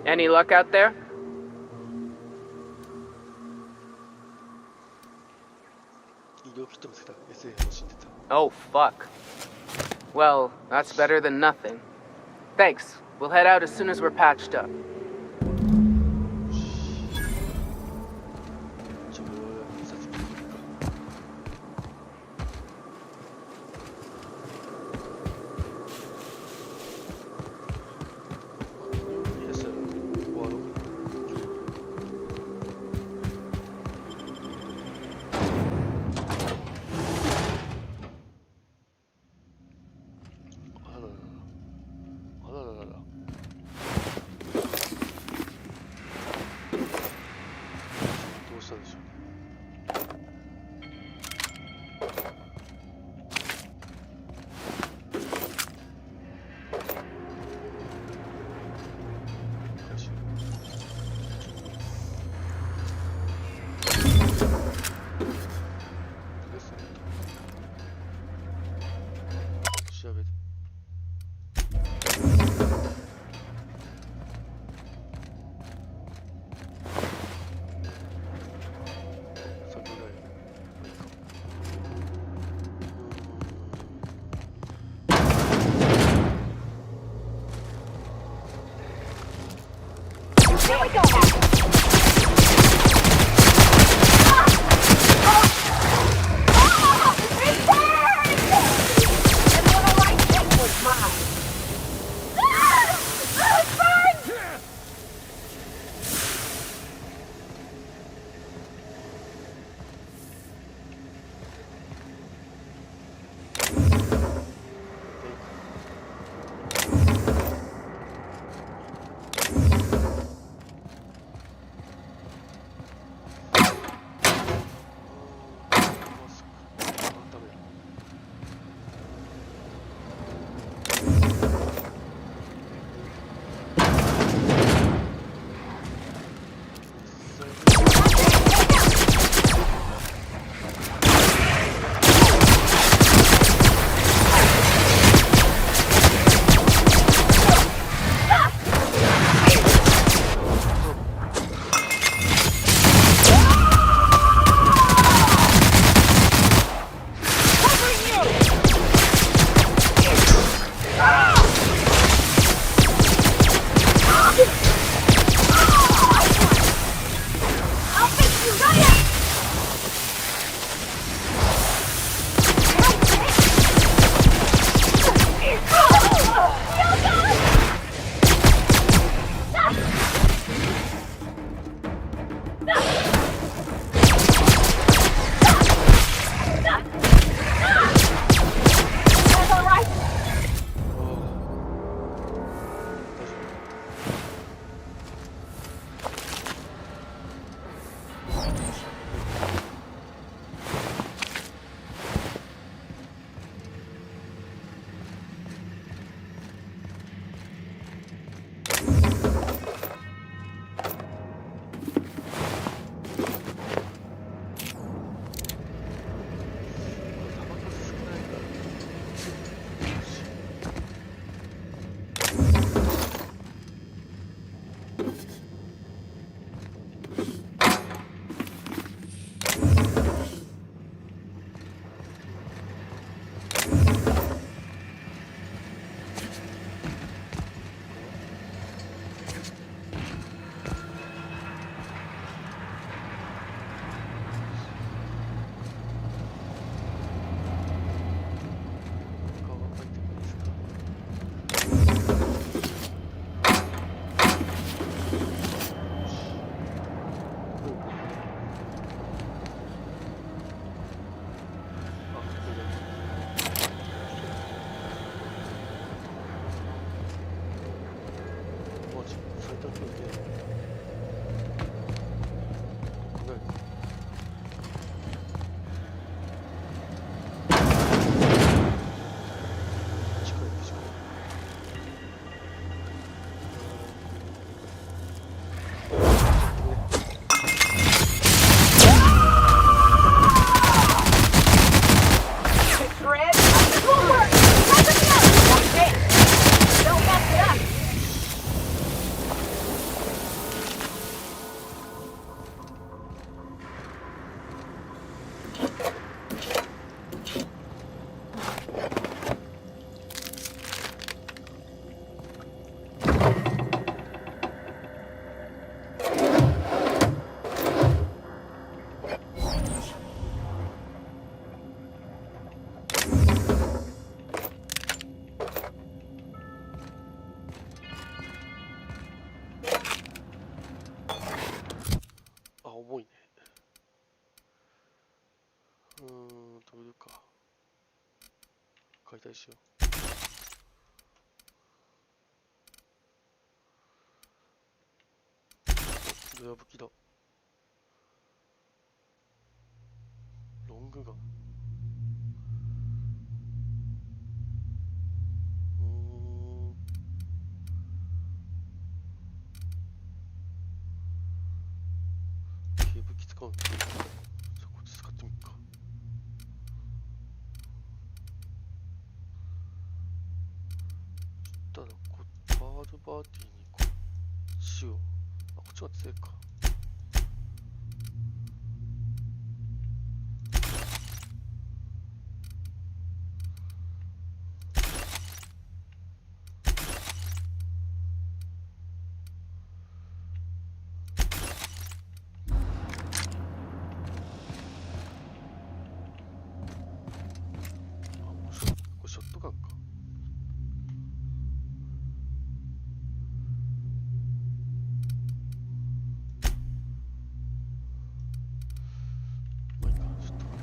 Any luck out there? Oh, fuck. Well, that's better than nothing. Thanks. We'll head out as soon as we're patched up. 解体しよう。ドヤ武器だ。ロングガン。軽武器使うんだ。じゃあこっち使ってみっか。そしたらサードパーティーにこっちを、こっちが強いか。これショットガンか。まあいいか、ショットガン。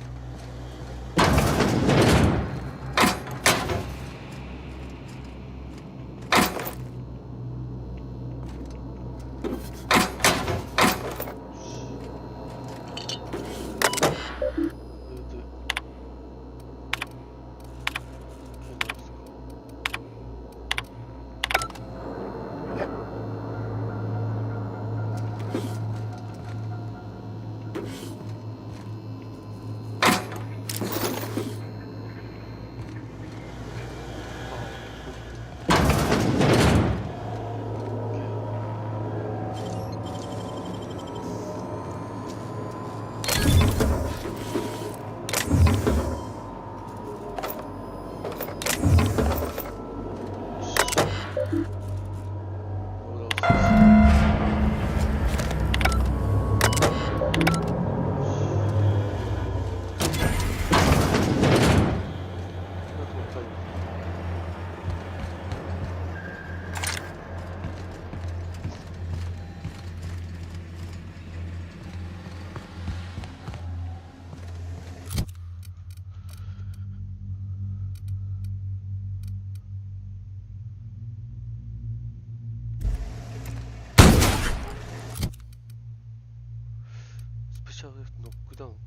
スペシャルノックダウンか。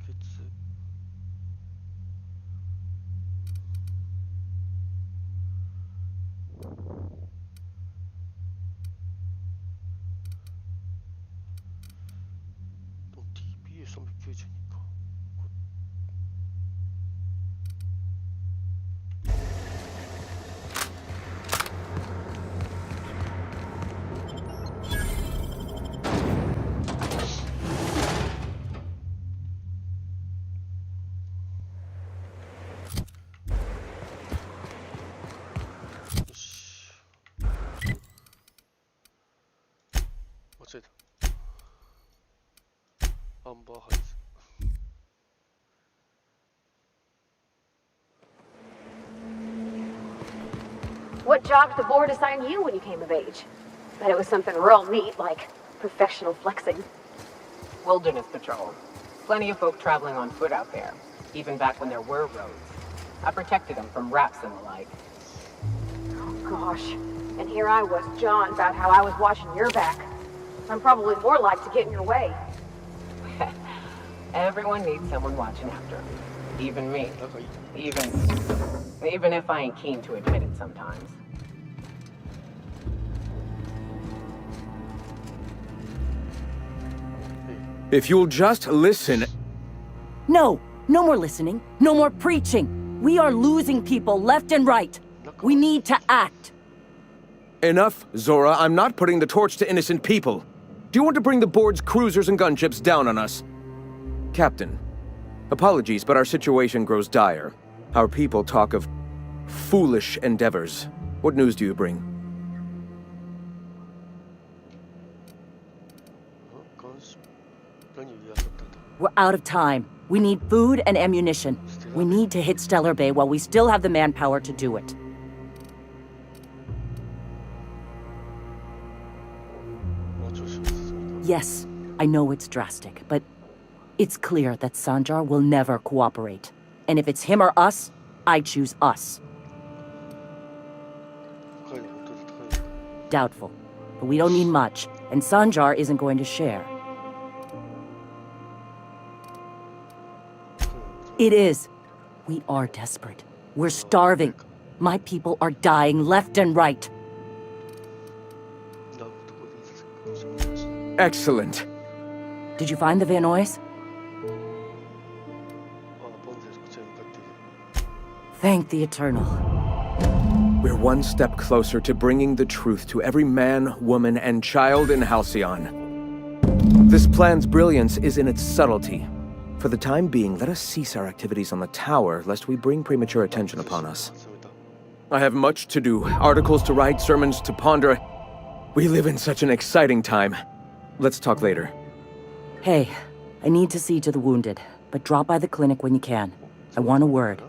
直結。TPA392 か。間違えた。アンバーハイズ。What job did the board assign you when you came of age? Bet it was something real neat, like professional flexing. Wilderness patrol. Plenty of folk traveling on foot out there, even back when there were roads. I protected them from raps and the like. Oh gosh. And here I was jawing about how I was watching your back. I'm probably more like to get in your way. Everyone needs someone watching after them. Even me. Even if I ain't keen to admit it sometimes. If you'll just listen... No! No more listening. No more preaching. We are losing people left and right. We need to act. Enough, Zora. I'm not putting the torch to innocent people. Do you want to bring the board's cruisers and gunships down on us? Captain, apologies, but our situation grows dire. Our people talk of foolish endeavors. What news do you bring? We're out of time. We need food and ammunition. We need to hit Stellar Bay while we still have the manpower to do it. Yes, I know it's drastic, but it's clear that Sanjar will never cooperate. And if it's him or us, I choose us. Doubtful. But we don't need much, and Sanjar isn't going to share. It is. We are desperate. We're starving. My people are dying left and right. Excellent. Did you find the Vanois? Thank the Eternal. We're one step closer to bringing the truth to every man, woman, and child in Halcyon. This plan's brilliance is in its subtlety. For the time being, let us cease our activities on the tower, lest we bring premature attention upon us. I have much to do, articles to write, sermons to ponder. We live in such an exciting time. Let's talk later. Hey, I need to see to the wounded, but drop by the clinic when you can. I want a word.